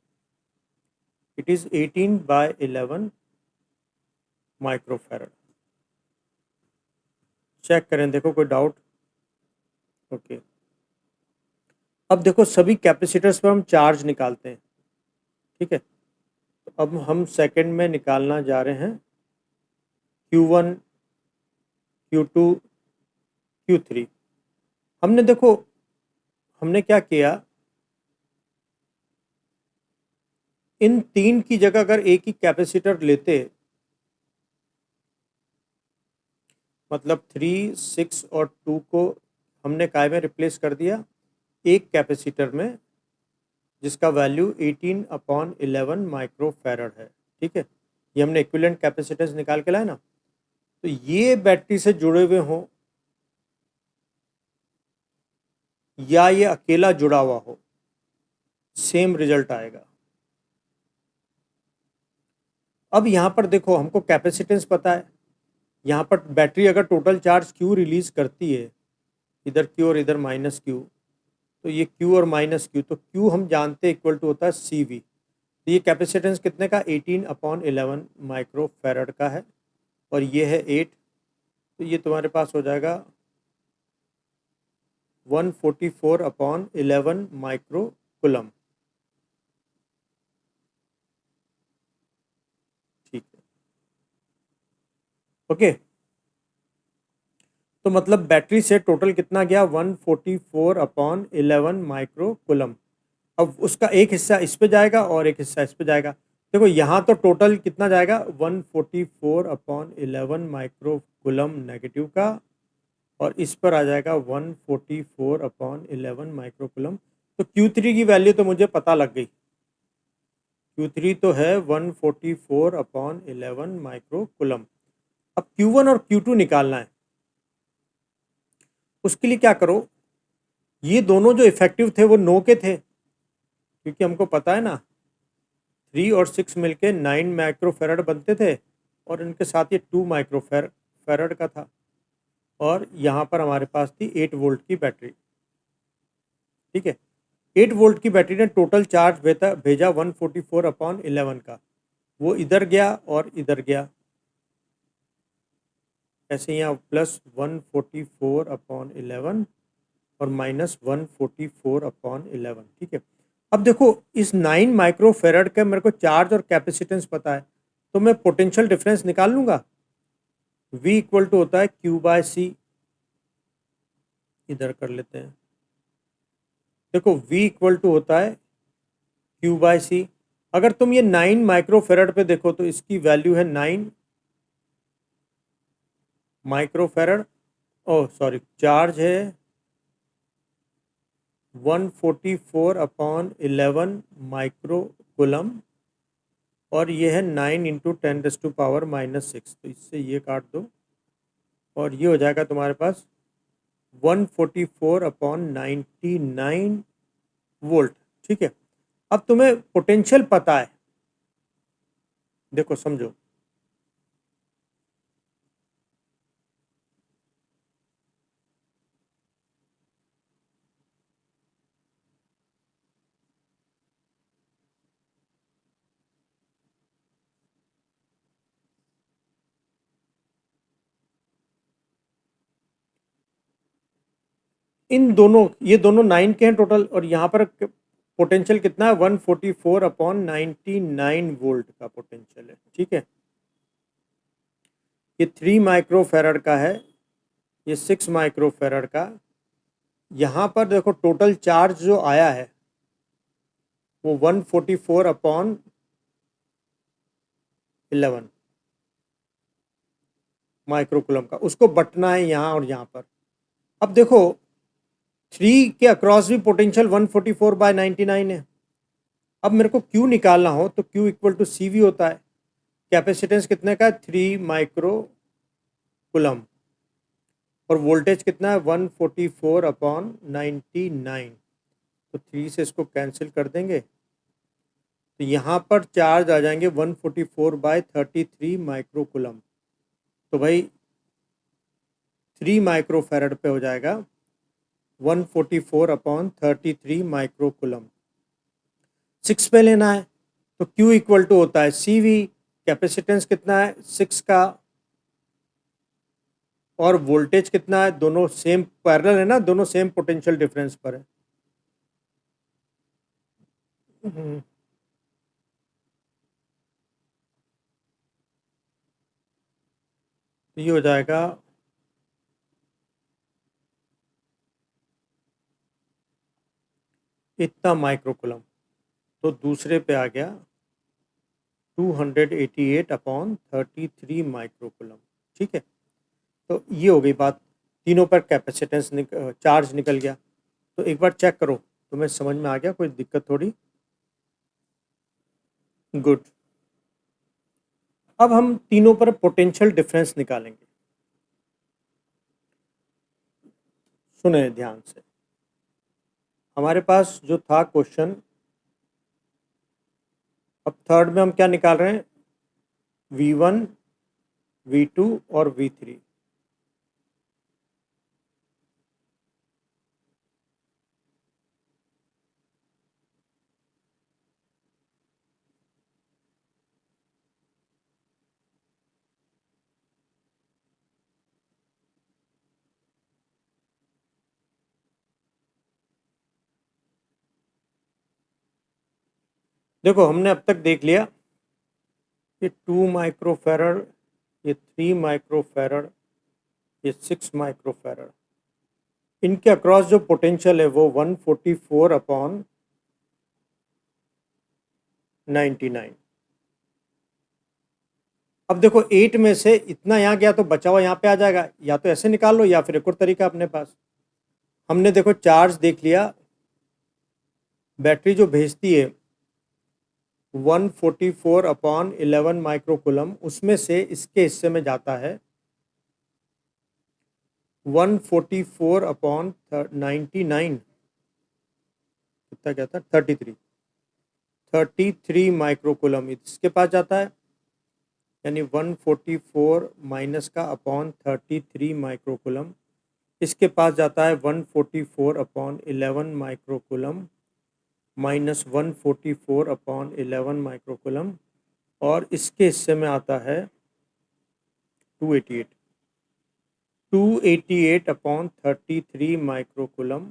इट इज़ 18/11 माइक्रोफैरड। चेक करें, देखो कोई डाउट? ओके। अब देखो, सभी कैपेसिटर्स पर हम चार्ज निकालते हैं, ठीक है। तो अब हम सेकंड में निकालना जा रहे हैं Q1, Q2, Q3। हमने देखो, हमने क्या किया, इन तीन की जगह अगर एक ही कैपेसिटर लेते, मतलब 3, 6 और 2 को हमने काय में रिप्लेस कर दिया, एक कैपेसिटर में, जिसका वैल्यू 18/11 माइक्रोफैरड है, ठीक है। ये हमने इक्विवेलेंट कैपेसिटेंस निकाल के लाए ना। तो ये बैटरी से जुड़े हुए हों या ये अकेला जुड़ा हुआ हो, सेम रिजल्ट आएगा। अब यहाँ पर देखो, हमको कैपेसिटेंस पता है। यहाँ पर बैटरी अगर टोटल चार्ज Q रिलीज करती है, इधर Q और इधर माइनस Q, तो ये Q और माइनस Q, तो Q हम जानते हैं इक्वल टू होता है CV। तो ये कैपेसिटेंस कितने का, 18/11 माइक्रोफैरड का है, और ये है 8। तो ये तुम्हारे पास हो जाएगा 144/11 माइक्रोकुलम, ठीक है। ओके, तो मतलब बैटरी से टोटल कितना गया, 144/11 माइक्रोकुलम। अब उसका एक हिस्सा इस पे जाएगा और एक हिस्सा इस पे जाएगा। देखो, यहाँ तो टोटल कितना जाएगा, 144/11 माइक्रोकुलम नेगेटिव का, और इस पर आ जाएगा 144/11 माइक्रोकुलम। तो Q3 की वैल्यू तो मुझे पता लग गई। Q3 तो है 144/11 माइक्रोकुलम। अब Q1 और Q2 निकालना है। उसके लिए क्या करो, ये दोनों जो इफेक्टिव थे वो 9 के थे, क्योंकि हमको पता है ना 3 और 6 मिलके 9 माइक्रोफैरड बनते थे, और इनके साथ ये 2 माइक्रोफैरड का था। और यहाँ पर हमारे पास थी 8 वोल्ट की बैटरी, ठीक है। 8 वोल्ट की बैटरी ने टोटल चार्ज भेजा 144/11 का। वो इधर गया और इधर गया, ऐसे यहाँ प्लस 144/11 और माइनस 144/11, ठीक है। अब देखो इस 9 माइक्रोफेरड का मेरे को चार्ज और कैपेसिटेंस पता है, तो मैं पोटेंशियल डिफरेंस निकाल लूंगा। V इक्वल टू होता है Q/C। इधर कर लेते हैं। देखो V इक्वल टू होता है Q/C। अगर तुम ये 9 माइक्रोफेरड पे देखो तो इसकी वैल्यू है 9 माइक्रोफेरड। ओह सॉरी, चार्ज है 144/11 माइक्रोकुलम, और ये है 9 × 10⁻⁻⁶। तो इससे ये काट दो और ये हो जाएगा तुम्हारे पास 144/99 वोल्ट। ठीक है, अब तुम्हें पोटेंशियल पता है, देखो समझो। इन दोनों, ये दोनों 9 के हैं टोटल, और यहाँ पर पोटेंशियल कितना है 144/99 वोल्ट का पोटेंशियल है। ठीक है, ये 3 माइक्रोफेरड का है, ये 6 माइक्रोफेरड का। यहाँ पर देखो टोटल चार्ज जो आया है वो 144/11 माइक्रोकुलम का, उसको बटना है यहाँ और यहाँ पर। अब देखो 3 के अक्रॉस भी पोटेंशियल 144/99 है। अब मेरे को Q निकालना हो तो Q इक्वल टू CV होता है। कैपेसिटेंस कितने का है 3 माइक्रोकुलम, और वोल्टेज कितना है 144/99। तो 3 से इसको कैंसिल कर देंगे तो यहाँ पर चार्ज आ जाएंगे 144/33 माइक्रोकुलम। तो भाई 3 माइक्रोफेरड पे हो जाएगा 144/33 माइक्रोकुलम। 6 पे लेना है तो Q इक्वल टू होता है CV। कैपेसिटेंस कितना है 6 का, और वोल्टेज कितना है, दोनों सेम पैरेलल है ना, दोनों सेम पोटेंशियल डिफरेंस पर है। तो ये हो जाएगा इतना माइक्रोकुलम। तो दूसरे पे आ गया 288/33 माइक्रोकुलम। ठीक है, तो ये हो गई बात। तीनों पर कैपेसिटेंस चार्ज निकल गया। तो एक बार चेक करो, तुम्हें समझ में आ गया, कोई दिक्कत थोड़ी। गुड। अब हम तीनों पर पोटेंशियल डिफरेंस निकालेंगे। सुने ध्यान से, हमारे पास जो था क्वेश्चन, अब थर्ड में हम क्या निकाल रहे हैं, V1, V2 और V3। देखो हमने अब तक देख लिया, ये 2 माइक्रोफेरड, ये 3 माइक्रोफेरड, ये 6 माइक्रोफेरड, इनके अक्रॉस जो पोटेंशियल है वो 144/99। अब देखो 8 में से इतना यहाँ गया तो बचा हुआ यहाँ पे आ जाएगा, या तो ऐसे निकाल लो या फिर एक और तरीका अपने पास। हमने देखो चार्ज देख लिया, बैटरी जो भेजती है 144/11 माइक्रोकुलम, उसमें से इसके हिस्से में जाता है 144/99, कितना क्या था 33 माइक्रोकुलम इसके पास जाता है, यानी 144 माइनस का अपॉन 33 माइक्रोकुलम इसके पास जाता है 144/11 माइक्रोकुलम माइनस 144/11 माइक्रोकुलम, और इसके हिस्से में आता है 288 288/33 माइक्रोकुलम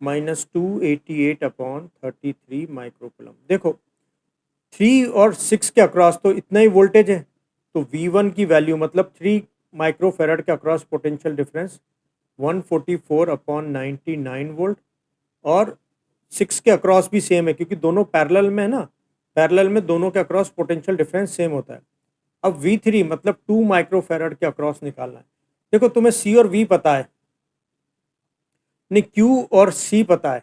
-288/33 माइक्रोकूलम। देखो 3 और 6 के अक्रॉस तो इतना ही वोल्टेज है, तो V1 की वैल्यू मतलब 3 माइक्रोफेराड के अक्रॉस पोटेंशियल डिफरेंस 144/99 वोल्ट, और 6 के अक्रॉस भी सेम है क्योंकि दोनों पैरेलल में है ना, पैरेलल में दोनों के अक्रॉस पोटेंशियल डिफरेंस सेम होता है। अब V3 मतलब 2 माइक्रोफेराड के अक्रॉस निकालना है। देखो तुम्हें C और V पता है, नहीं Q और C पता है,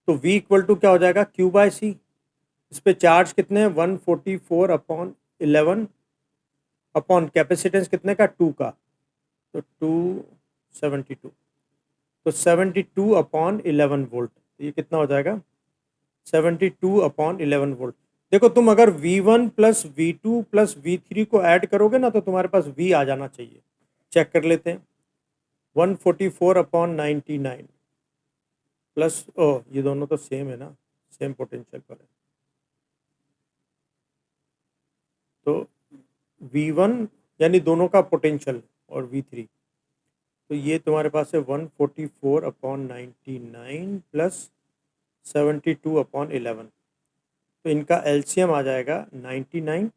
तो V इक्वल टू क्या हो जाएगा, Q/C। इस पे चार्ज कितने हैं, 144/11 अपॉन कैपेसिटेंस कितने का, 2 का, तो 272, तो 72/11 वोल्ट, ये कितना हो जाएगा, 72/11 वोल्ट। देखो तुम अगर V1 plus V2 plus V3 को ऐड करोगे ना तो तुम्हारे पास V आ जाना चाहिए। चेक कर लेते हैं, 144/99 प्लस, ओ ये दोनों तो सेम है ना, सेम पोटेंशियल पर है, तो V1 यानी दोनों का पोटेंशियल और V3, तो ये तुम्हारे पास है 144/99 प्लस 72/11, तो इनका एलसीएम आ जाएगा 99।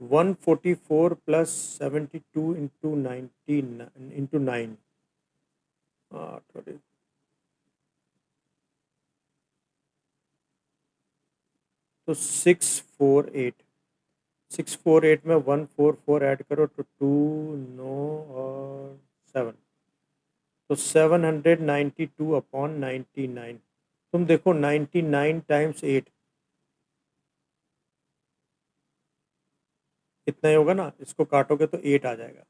144 प्लस 72 इंटू 9, तो 648 में 144 ऐड करो तो 2, 9 और 7, तो 792/99। तुम देखो 99 टाइम्स 8 कितना ही होगा ना, इसको काटोगे तो 8 आ जाएगा,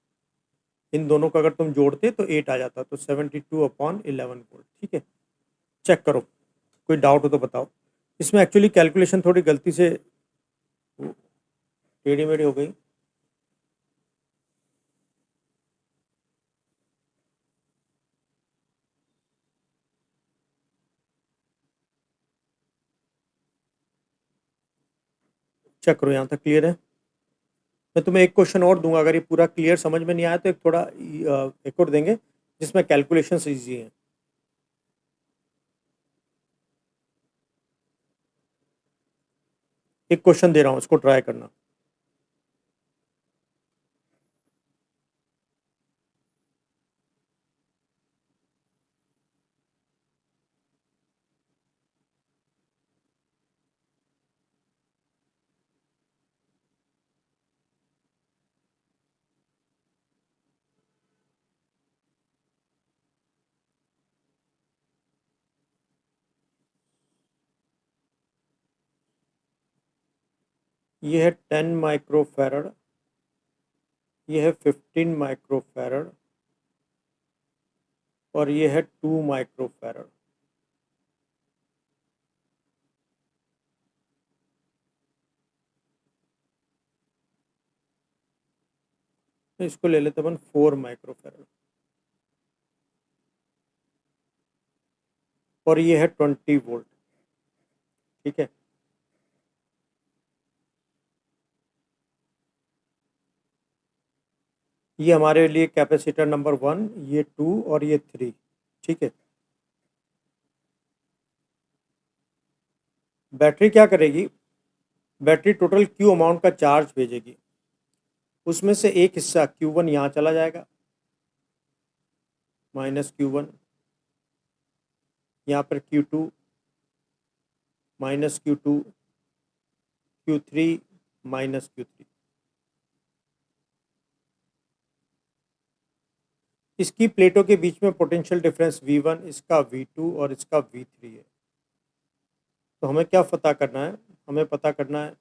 इन दोनों को अगर तुम जोड़ते तो 8 आ जाता, तो 72/11 वोल्ट। ठीक है, चेक करो, कोई डाउट हो तो बताओ। इसमें एक्चुअली कैलकुलेशन थोड़ी गलती से टेढ़ी मेढ़ी हो गई। चेक करो, यहाँ तक क्लियर है। मैं तुम्हें एक क्वेश्चन और दूंगा, अगर ये पूरा क्लियर समझ में नहीं आया तो एक थोड़ा एक और देंगे जिसमें कैलकुलेशन ईजी है। एक क्वेश्चन दे रहा हूँ, उसको ट्राई करना। ये है 10 माइक्रोफैरड, ये है 15 माइक्रोफैरड, और ये है 2 माइक्रोफैरड। तो इसको ले लेते अपन 4 माइक्रोफैरड, और ये है 20 वोल्ट। ठीक है, ये हमारे लिए कैपेसिटर नंबर 1, ये 2 और ये 3। ठीक है, बैटरी क्या करेगी, बैटरी टोटल Q अमाउंट का चार्ज भेजेगी, उसमें से एक हिस्सा Q1 यहाँ चला जाएगा, -Q1, यहाँ पर Q2, -Q2, Q3, -Q3। इसकी प्लेटों के बीच में पोटेंशियल डिफरेंस V1, इसका V2 और इसका V3 है। तो हमें क्या पता करना है, हमें पता करना है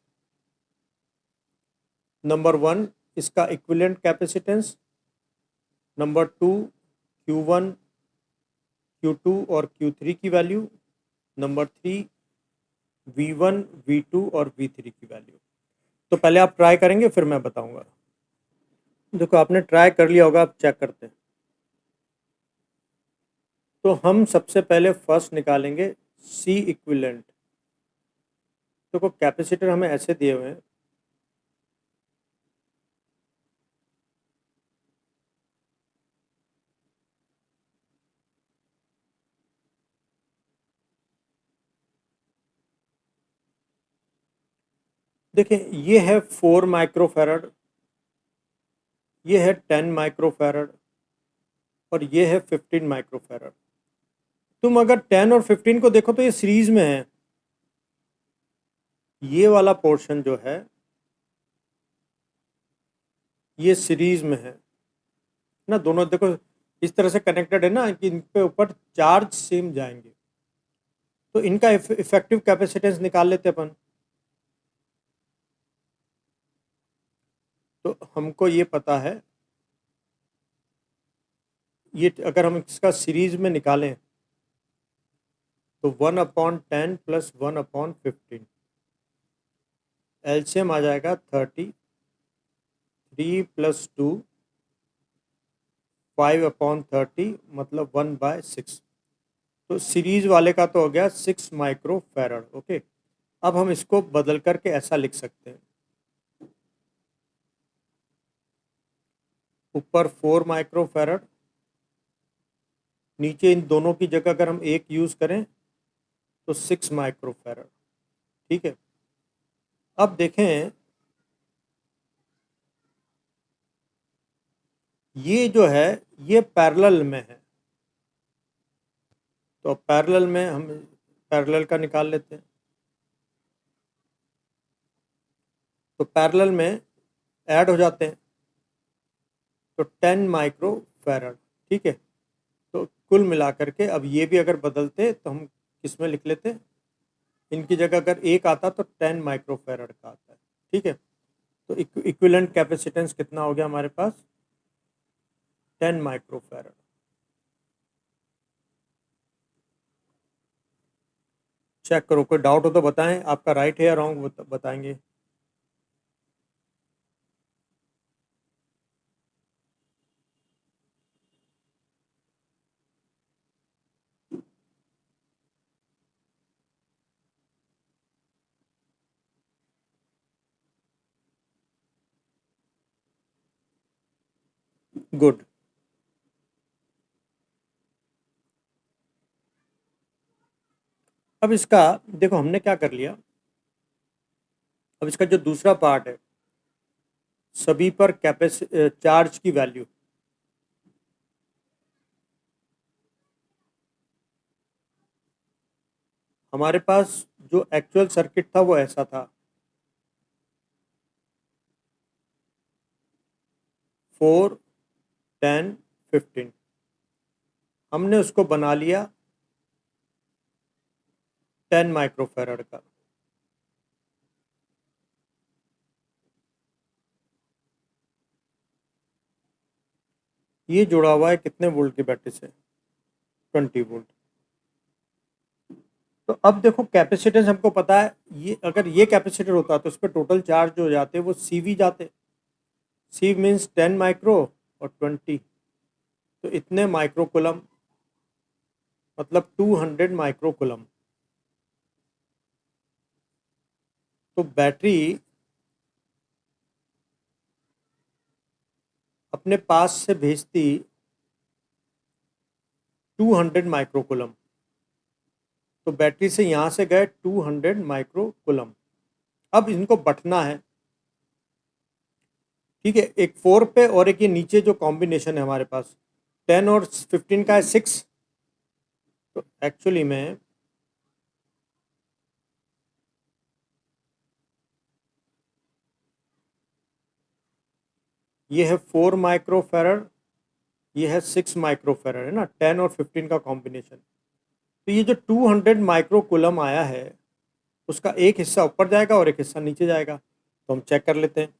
नंबर 1 इसका equivalent capacitance, number 2 Q1, Q2 और Q3 की वैल्यू, नंबर 3 V1, V2 और V3 की वैल्यू। तो पहले आप ट्राई करेंगे फिर मैं बताऊंगा। देखो आपने ट्राई कर लिया होगा, आप चेक करते हैं। तो हम सबसे पहले फर्स्ट निकालेंगे C इक्विवेलेंट। देखो कैपेसिटर हमें ऐसे दिए हुए हैं, देखें, ये है 4 माइक्रोफैरड, ये है 10 माइक्रोफैरड और ये है 15 माइक्रोफैरड। तुम अगर 10 और 15 को देखो तो ये सीरीज में है। ये वाला पोर्शन जो है ये सीरीज में है ना, दोनों देखो इस तरह से कनेक्टेड है ना कि इन पे ऊपर चार्ज सेम जाएंगे। तो इनका इफेक्टिव कैपेसिटेंस निकाल लेते अपन। तो हमको ये पता है, ये अगर हम इसका सीरीज में निकालें तो 1/10 + 1/15 एलसीएम आ जाएगा 30, 3 + 2 5/30 मतलब 1/6। तो सीरीज वाले का तो हो गया 6 माइक्रोफैरड। ओके, अब हम इसको बदल करके ऐसा लिख सकते हैं, ऊपर 4 माइक्रोफैरड, नीचे इन दोनों की जगह अगर हम एक यूज करें तो 6 माइक्रोफैरड। ठीक है, अब देखें ये जो है ये पैरेलल में है, तो पैरेलल में हम पैरेलल का निकाल लेते हैं। तो पैरेलल में ऐड हो जाते हैं तो 10 माइक्रोफैरड। ठीक है, तो कुल मिलाकर के अब ये भी अगर बदलते तो हम किस में लिख लेते, इनकी जगह अगर एक आता तो 10 माइक्रोफैरड का आता है। ठीक है, तो इक्विवेलेंट कैपेसिटेंस कितना हो गया हमारे पास, 10 माइक्रोफैरड। चेक करो, कोई डाउट हो तो बताएं, आपका राइट है या रॉन्ग बताएंगे। गुड। अब इसका देखो हमने क्या कर लिया, अब इसका जो दूसरा पार्ट है, सभी पर चार्ज की वैल्यू, हमारे पास जो एक्चुअल सर्किट था वो ऐसा था, 4, 10, 15। हमने उसको बना लिया 10 माइक्रोफैरड का। ये जुड़ा हुआ है कितने वोल्ट की बैटरी से, 20 वोल्ट। तो अब देखो कैपेसिटेंस हमको पता है, ये अगर ये कैपेसिटर होता तो उस पर टोटल चार्ज जो जाते वो CV जाते। सी मीन्स 10 माइक्रो और 20, तो इतने माइक्रोकुलम मतलब 200 माइक्रोकुलम। तो बैटरी अपने पास से भेजती 200 माइक्रोकुलम, तो बैटरी से यहाँ से गए 200 माइक्रोकुलम। अब इनको बंटना है। ठीक है, एक 4 पे और एक ये नीचे जो कॉम्बिनेशन है हमारे पास 10 और 15 का है 6। तो एक्चुअली में ये है 4 माइक्रोफैरड, ये है 6 माइक्रोफैरड, है ना, 10 और 15 का कॉम्बिनेशन। तो ये जो 200 माइक्रोकुलम आया है उसका एक हिस्सा ऊपर जाएगा और एक हिस्सा नीचे जाएगा। तो हम चेक कर लेते हैं।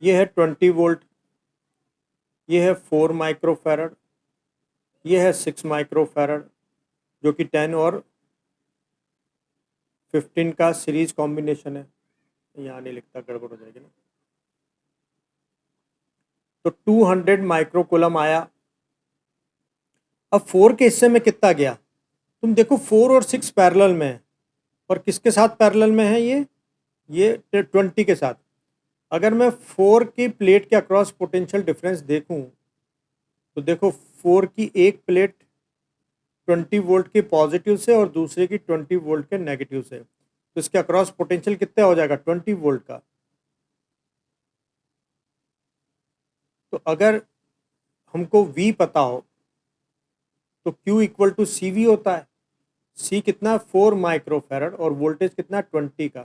ये है 20 वोल्ट, ये है 4 माइक्रोफैरड, ये है 6 माइक्रोफैरड जो कि 10 और 15 का सीरीज कॉम्बिनेशन है। यहाँ नहीं लिखता, गड़बड़ हो जाएगी ना। तो 200 माइक्रोकुलम आया। अब 4 के हिस्से में कितना गया, तुम देखो 4 और 6 पैरेलल में है, और किसके साथ पैरेलल में है ये, ये 20 के साथ। अगर मैं 4 की प्लेट के अक्रॉस पोटेंशियल डिफरेंस देखूं तो देखो 4 की एक प्लेट 20 वोल्ट के पॉजिटिव से और दूसरे की 20 वोल्ट के नेगेटिव से, तो इसके अक्रॉस पोटेंशियल कितना हो जाएगा 20 वोल्ट का। तो अगर हमको V पता हो तो Q equal to C V होता है। C कितना 4 माइक्रोफेरड और वोल्टेज कितना 20 का,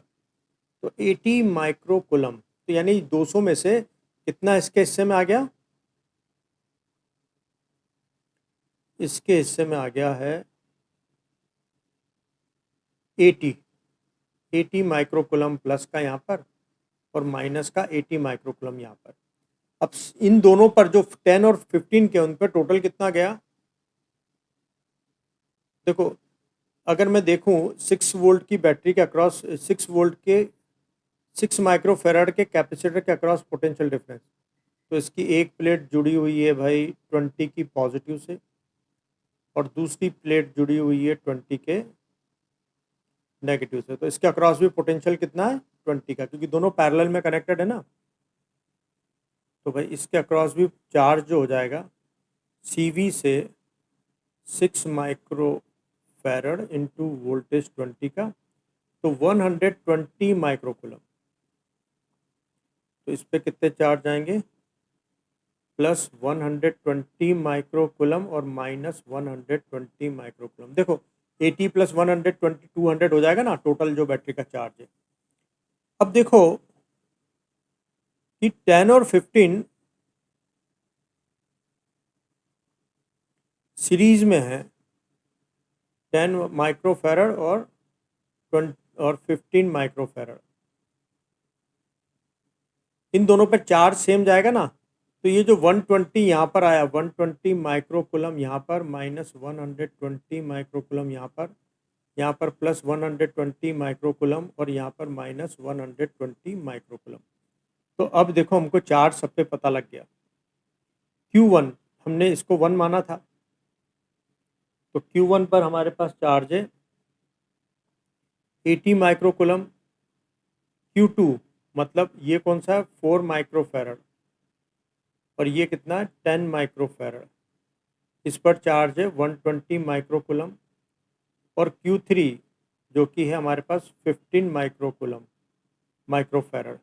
तो 80 माइक्रोकुलम। तो यानी 200 में से कितना इसके हिस्से में आ गया, इसके हिस्से में आ गया है 80 माइक्रोकुलम प्लस का यहाँ पर और माइनस का 80 माइक्रोकुलम यहाँ पर। अब इन दोनों पर जो 10 और 15 के उन पर टोटल कितना गया, देखो अगर मैं देखूं 6 वोल्ट की बैटरी के अक्रॉस 6 वोल्ट के 6 माइक्रोफेराड के कैपेसिटर के अक्रॉस पोटेंशियल डिफरेंस, तो इसकी एक प्लेट जुड़ी हुई है भाई 20 की पॉजिटिव से और दूसरी प्लेट जुड़ी हुई है 20 के नेगेटिव से, तो इसके अक्रॉस भी पोटेंशियल कितना है 20 का, क्योंकि दोनों पैरेलल में कनेक्टेड है ना। तो भाई इसके अक्रॉस भी चार्ज जो हो जाएगा CV से 6 माइक्रो फैरड इंटू वोल्टेज 20 का, तो 120 माइक्रोकुलम। तो इस पे कितने चार्ज आएंगे, प्लस 120 माइक्रोकुलम और माइनस 120 माइक्रोकुलम। देखो 80 प्लस 120 200 हो जाएगा ना टोटल जो बैटरी का चार्ज है। अब देखो कि 10 और 15 सीरीज में है, 10 माइक्रोफेरड और 20 और 15 माइक्रोफेरड, इन दोनों पे चार्ज सेम जाएगा ना। तो ये जो 120 यहाँ पर आया 120 माइक्रोकुलम यहाँ पर माइनस 120 माइक्रोकुलम यहाँ पर प्लस 120 माइक्रोकुलम और यहाँ पर माइनस 120 माइक्रोकुलम। तो अब देखो हमको चार्ज सब पे पता लग गया। Q1 हमने इसको 1 माना था, तो Q1 पर हमारे पास चार्ज है 80 माइक्रोकुलम। Q2 मतलब ये कौन सा है 4 माइक्रोफेरड और ये कितना है 10 माइक्रोफेरड, इस पर चार्ज है 120 माइक्रोकुलम। और Q3 जो कि है हमारे पास 15 माइक्रोफेरड,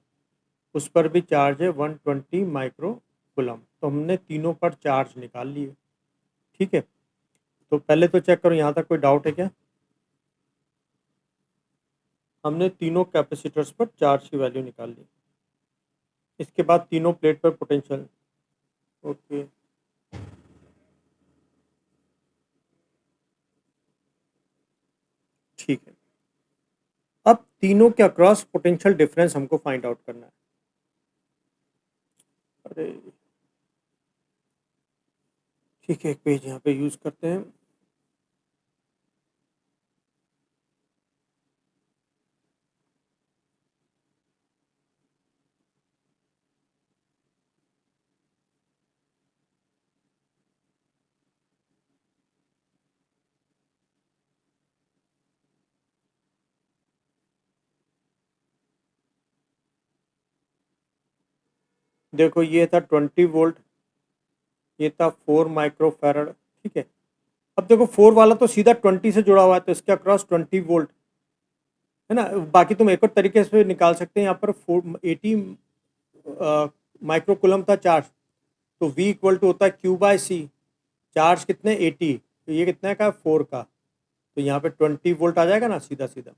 उस पर भी चार्ज है 120 माइक्रोकुलम। तो हमने तीनों पर चार्ज निकाल लिए। ठीक है, तो पहले तो चेक करो यहाँ तक कोई डाउट है क्या। हमने तीनों कैपेसिटर्स पर चार्ज की वैल्यू निकाल ली। इसके बाद तीनों प्लेट पर पोटेंशियल। ओके, ठीक है। अब तीनों के अक्रॉस पोटेंशियल डिफरेंस हमको फाइंड आउट करना है। अरे ठीक है, एक पेज यहाँ पे यूज करते हैं। देखो ये था 20 वोल्ट, ये था 4 माइक्रोफेरड। ठीक है, अब देखो 4 वाला तो सीधा 20 से जुड़ा हुआ है, तो इसके अक्रॉस 20 वोल्ट है ना। बाकी तुम एक और तरीके से निकाल सकते हैं, यहाँ पर 80 माइक्रोकुलम था चार्ज, तो V इक्वल टू होता है Q/C। चार्ज कितने 80, तो ये कितने का 4 का, तो यहाँ पे 20 वोल्ट आ जाएगा ना सीधा सीधा।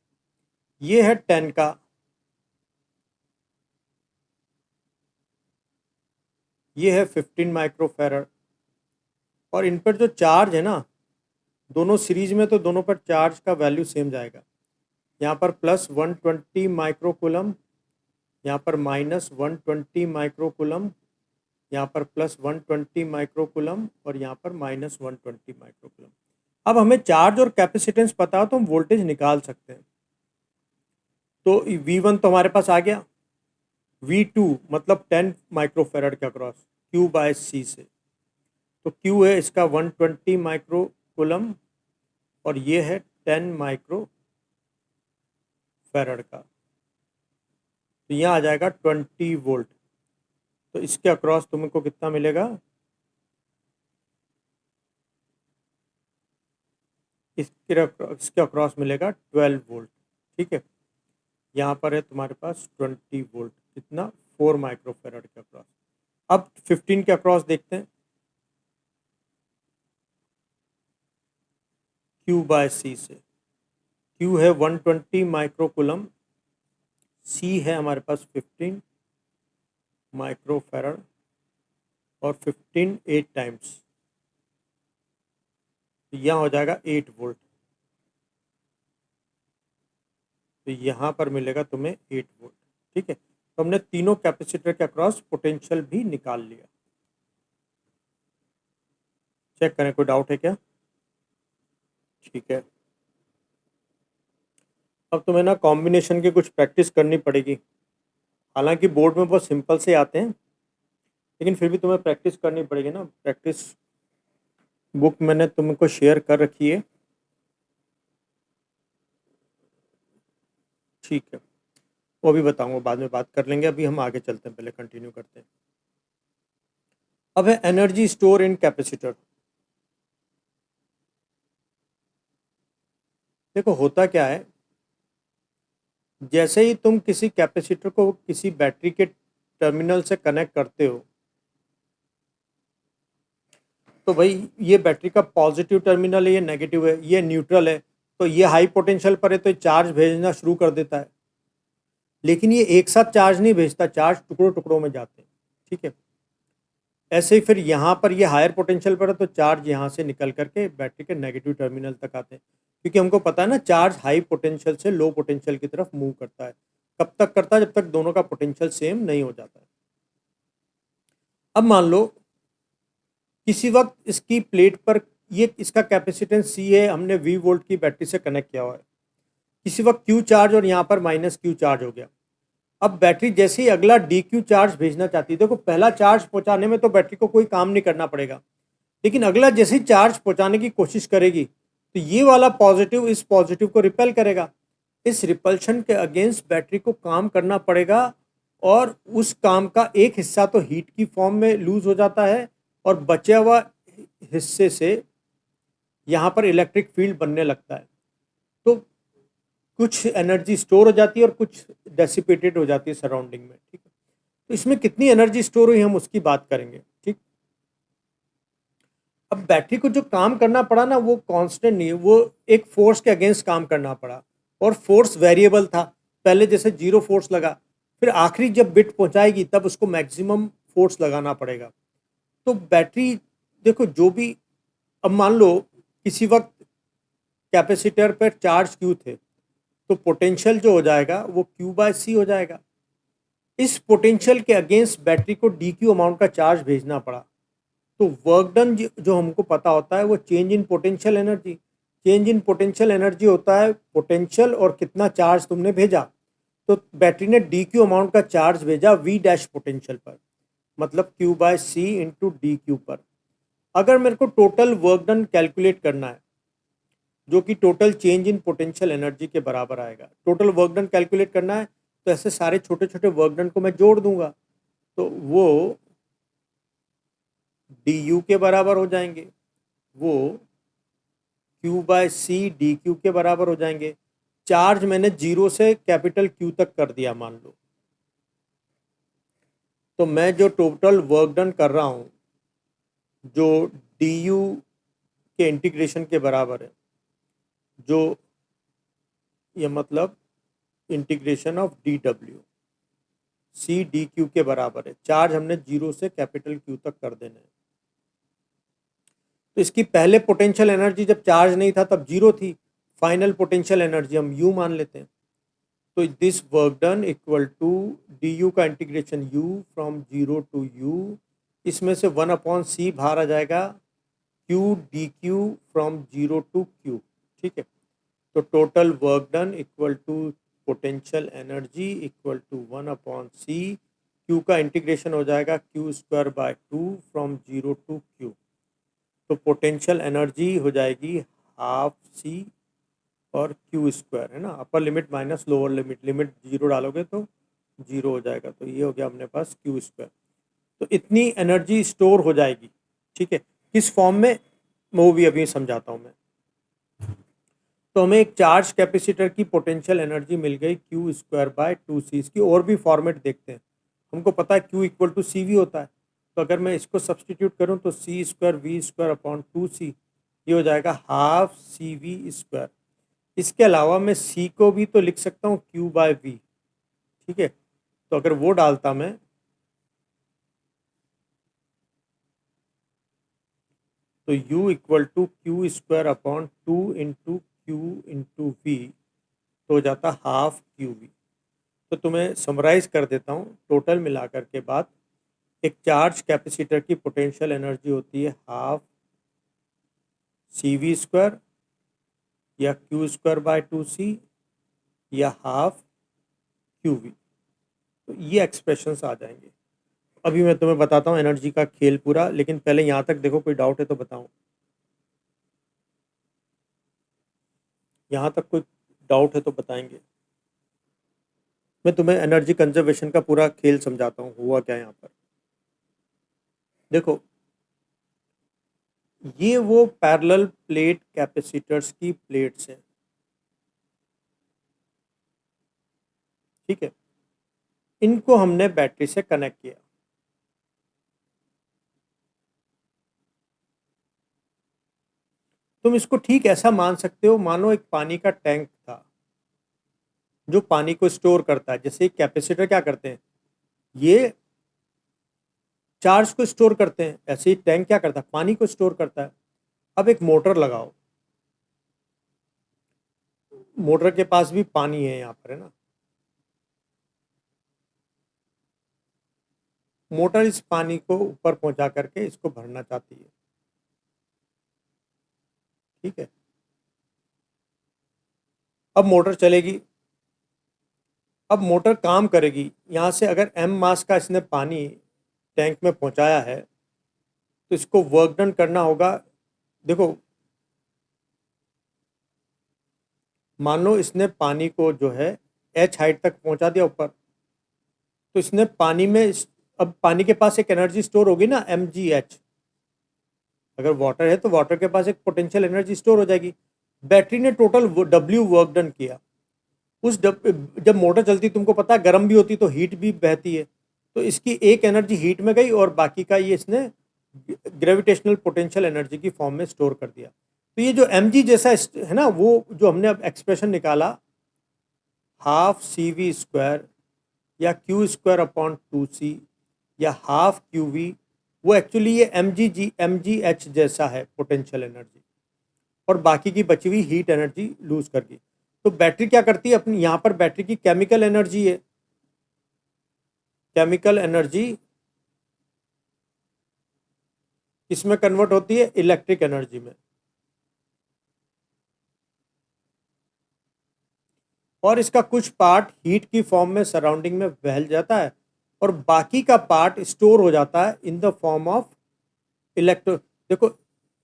ये है 10 का, ये है 15 माइक्रोफेरड। और इन पर जो चार्ज है ना दोनों सीरीज में, तो दोनों पर चार्ज का वैल्यू सेम जाएगा। यहाँ पर प्लस 120 माइक्रोकुलम, यहाँ पर माइनस 120 माइक्रोकुलम, यहाँ पर प्लस 120 माइक्रोकुलम और यहाँ पर माइनस 120 माइक्रोकुलम। अब हमें चार्ज और कैपेसिटेंस पता हो तो हम वोल्टेज निकाल सकते हैं। तो V1 तो हमारे पास आ गया, V2 मतलब 10 माइक्रोफेरड के अक्रॉस Q/C से, तो Q है इसका 120 माइक्रोकुलम और ये है 10 माइक्रोफेरड का। तो यहाँ आ जाएगा 20 वोल्ट। तो इसके अक्रॉस तुमको कितना मिलेगा, इसके अक्रॉस मिलेगा 12 वोल्ट। ठीक है, यहाँ पर है तुम्हारे पास 20 वोल्ट, कितना, 4 माइक्रोफेराड के अक्रॉस। अब 15 के अक्रॉस देखते हैं, क्यू बाय सी से। क्यू है 120 माइक्रोकुलम, सी है हमारे पास 15 माइक्रोफेराड, और 15 8 टाइम्स, तो यहाँ हो जाएगा 8 वोल्ट। तो यहाँ पर मिलेगा तुम्हें 8 वोल्ट। ठीक है, तो हमने तीनों कैपेसिटर के अक्रॉस पोटेंशियल भी निकाल लिया। चेक करें, कोई डाउट है क्या? ठीक है, अब तुम्हें ना कॉम्बिनेशन की कुछ प्रैक्टिस करनी पड़ेगी। हालांकि बोर्ड में बहुत सिंपल से आते हैं, लेकिन फिर भी तुम्हें प्रैक्टिस करनी पड़ेगी ना। प्रैक्टिस बुक मैंने तुमको शेयर कर रखी है। ठीक है, वो भी बताऊंगा, बाद में बात कर लेंगे। अभी हम आगे चलते हैं, पहले कंटिन्यू करते हैं। अब है एनर्जी स्टोर इन कैपेसिटर। देखो होता क्या है, जैसे ही तुम किसी कैपेसिटर को किसी बैटरी के टर्मिनल से कनेक्ट करते हो, तो भाई ये बैटरी का पॉजिटिव टर्मिनल है, ये नेगेटिव है, ये न्यूट्रल है, तो ये हाई पोटेंशियल पर है तो ये चार्ज भेजना शुरू कर देता है। लेकिन ये एक साथ चार्ज नहीं भेजता, चार्ज टुकड़ों टुकड़ों में जाते हैं। ठीक है, ऐसे ही फिर यहाँ पर ये हायर पोटेंशियल पर है तो चार्ज यहाँ से निकल करके बैटरी के नेगेटिव टर्मिनल तक आते हैं। क्योंकि हमको पता है ना, चार्ज हाई पोटेंशियल से लो पोटेंशियल की तरफ मूव करता है। कब तक करता है? जब तक दोनों का पोटेंशियल सेम नहीं हो जाता है। अब मान लो किसी वक्त इसकी प्लेट पर, ये इसका कैपेसिटेंस सी है, हमने 20 वोल्ट की बैटरी से कनेक्ट किया हुआ है। किसी वक्त क्यू चार्ज और यहाँ पर माइनस क्यू चार्ज हो गया। अब बैटरी जैसे ही अगला डी क्यू चार्ज भेजना चाहती है, देखो पहला चार्ज पहुंचाने में तो बैटरी को कोई काम नहीं करना पड़ेगा, लेकिन अगला जैसे ही चार्ज पहुंचाने की कोशिश करेगी तो ये वाला पॉजिटिव इस पॉजिटिव को रिपेल करेगा। इस रिपल्शन के अगेंस्ट बैटरी को काम करना पड़ेगा, और उस काम का एक हिस्सा तो हीट की फॉर्म में लूज हो जाता है, और बचा हुआ हिस्से से यहाँ पर इलेक्ट्रिक फील्ड बनने लगता है। तो कुछ एनर्जी स्टोर हो जाती है और कुछ डेसिपेटेड हो जाती है सराउंडिंग में। ठीक है, तो इसमें कितनी एनर्जी स्टोर हुई हम उसकी बात करेंगे। ठीक, अब बैटरी को जो काम करना पड़ा ना, वो कांस्टेंट नहीं है, वो एक फोर्स के अगेंस्ट काम करना पड़ा, और फोर्स वेरिएबल था। पहले जैसे 0 फोर्स लगा, फिर आखिरी जब बिट पहुंचाएगी तब उसको मैक्सिमम फोर्स लगाना पड़ेगा। तो बैटरी, देखो जो भी, अब मान लो किसी वक्त कैपेसिटर पर चार्ज क्यू थे, तो पोटेंशियल जो हो जाएगा वो क्यू बाय सी हो जाएगा। इस पोटेंशियल के अगेंस्ट बैटरी को डी क्यू अमाउंट का चार्ज भेजना पड़ा। तो वर्क डन जो हमको पता होता है वो change in potential energy. Change in potential energy होता है पोटेंशियल और कितना चार्ज तुमने भेजा। तो बैटरी ने डी क्यू अमाउंट का चार्ज भेजा वी डैश पोटेंशियल पर, मतलब Q by C into D Q पर। अगर मेरे को टोटल वर्क डन कैलकुलेट करना है, जो कि total change in potential energy के बराबर आएगा, टोटल वर्क डन कैलकुलेट करना है, तो ऐसे सारे छोटे छोटे वर्क डन को मैं जोड़ दूंगा, तो वो डी यू के बराबर हो जाएंगे, वो Q by C D Q के बराबर हो जाएंगे। चार्ज मैंने 0 से कैपिटल क्यू तक कर दिया मान लो, तो मैं जो टोटल वर्क डन कर रहा हूँ, जो डी यू के इंटीग्रेशन के बराबर है, जो ये मतलब integration of D W C D Q के बराबर है। चार्ज हमने 0 से कैपिटल क्यू तक कर देना है। तो इसकी पहले पोटेंशियल एनर्जी जब चार्ज नहीं था तब 0 थी, फाइनल पोटेंशियल एनर्जी हम यू मान लेते हैं। तो this work done equal to D U का integration U from 0 to U, इसमें से 1/c बाहर आ जाएगा, Q D Q from 0 to Q. ठीक है, तो total work done equal to potential energy equal to 1/c, Q का इंटीग्रेशन हो जाएगा Q square by 2 from 0 to Q. तो पोटेंशियल एनर्जी हो जाएगी हाफ सी और क्यू स्क्वायर, है ना, upper limit minus lower limit, limit 0 डालोगे तो जीरो हो जाएगा। तो ये हो गया अपने पास क्यू स्क्वायर। तो इतनी एनर्जी स्टोर हो जाएगी। ठीक है, किस फॉर्म में वो भी अभी समझाता हूँ मैं। तो हमें एक चार्ज कैपेसिटर की पोटेंशियल एनर्जी मिल गई Q square by two C. इसकी और भी फॉर्मेट देखते हैं। हमको पता है Q equal to C V होता है। तो अगर मैं इसको सब्सटीट्यूट करूँ तो C square V square upon two C, ये हो जाएगा हाफ सी वी स्क्वायर। इसके अलावा मैं सी को भी तो लिख सकता हूँ क्यू बाय वी। ठीक है, तो अगर वो डालता मैं, तो u equal to Q square upon two into Q into V, तो हो जाता हाफ क्यू वी। तो तुम्हें समराइज कर देता हूँ, टोटल मिलाकर के बाद एक चार्ज कैपेसिटर की पोटेंशियल एनर्जी होती है हाफ सी वी स्क्वायर या क्यू स्क्वायर बाय टू सी या हाफ क्यू वी। तो ये एक्सप्रेशंस आ जाएंगे। अभी मैं तुम्हें बताता हूँ एनर्जी का खेल पूरा, लेकिन पहले यहाँ तक देखो, कोई डाउट है तो बताऊँ। यहाँ तक कोई डाउट है तो बताएंगे। मैं तुम्हें एनर्जी कंजर्वेशन का पूरा खेल समझाता हूँ, हुआ क्या यहाँ पर। देखो, ये वो पैरेलल प्लेट कैपेसिटर्स की प्लेट्स हैं। ठीक है, इनको हमने बैटरी से कनेक्ट किया। तुम इसको ठीक ऐसा मान सकते हो, मानो एक पानी का टैंक था जो पानी को स्टोर करता है। जैसे कैपेसिटर क्या करते हैं, ये चार्ज को स्टोर करते हैं, ऐसे ही टैंक क्या करता है, पानी को स्टोर करता है। अब एक मोटर लगाओ, मोटर के पास भी पानी है यहाँ पर, है ना। मोटर इस पानी को ऊपर पहुंचा करके इसको भरना चाहती है। ठीक है, अब मोटर चलेगी, अब मोटर काम करेगी। यहाँ से अगर m मास का इसने पानी टैंक में पहुंचाया है, तो इसको वर्क डन करना होगा। देखो, मान लो इसने पानी को जो है h हाइट तक पहुंचा दिया ऊपर, तो इसने पानी में अब पानी के पास एक एनर्जी स्टोर होगी ना, mgh। अगर वाटर है तो वाटर के पास एक पोटेंशियल एनर्जी स्टोर हो जाएगी। बैटरी ने टोटल w वर्क डन किया। जब मोटर चलती, तुमको पता है गर्म भी होती तो हीट भी बहती है। तो इसकी एक एनर्जी हीट में गई और बाकी का ये इसने ग्रेविटेशनल पोटेंशियल एनर्जी की फॉर्म में स्टोर कर दिया। तो ये जो mg जैसा है ना, वो जो हमने अब एक्सप्रेशन निकाला हाफ सी वी स्क्वायर या क्यू स्क्वायर अपॉन टू सी या हाफ क्यू वी, वो एक्चुअली ये mgh जैसा है पोटेंशियल एनर्जी, और बाकी की बची हुई हीट एनर्जी लूज कर गई। तो बैटरी क्या करती है अपनी, यहाँ पर बैटरी की केमिकल एनर्जी है, केमिकल एनर्जी किसमें कन्वर्ट होती है, इलेक्ट्रिक एनर्जी में। और इसका कुछ पार्ट हीट की फॉर्म में सराउंडिंग में बहल जाता है, और बाकी का पार्ट स्टोर हो जाता है in the form of electro. देखो,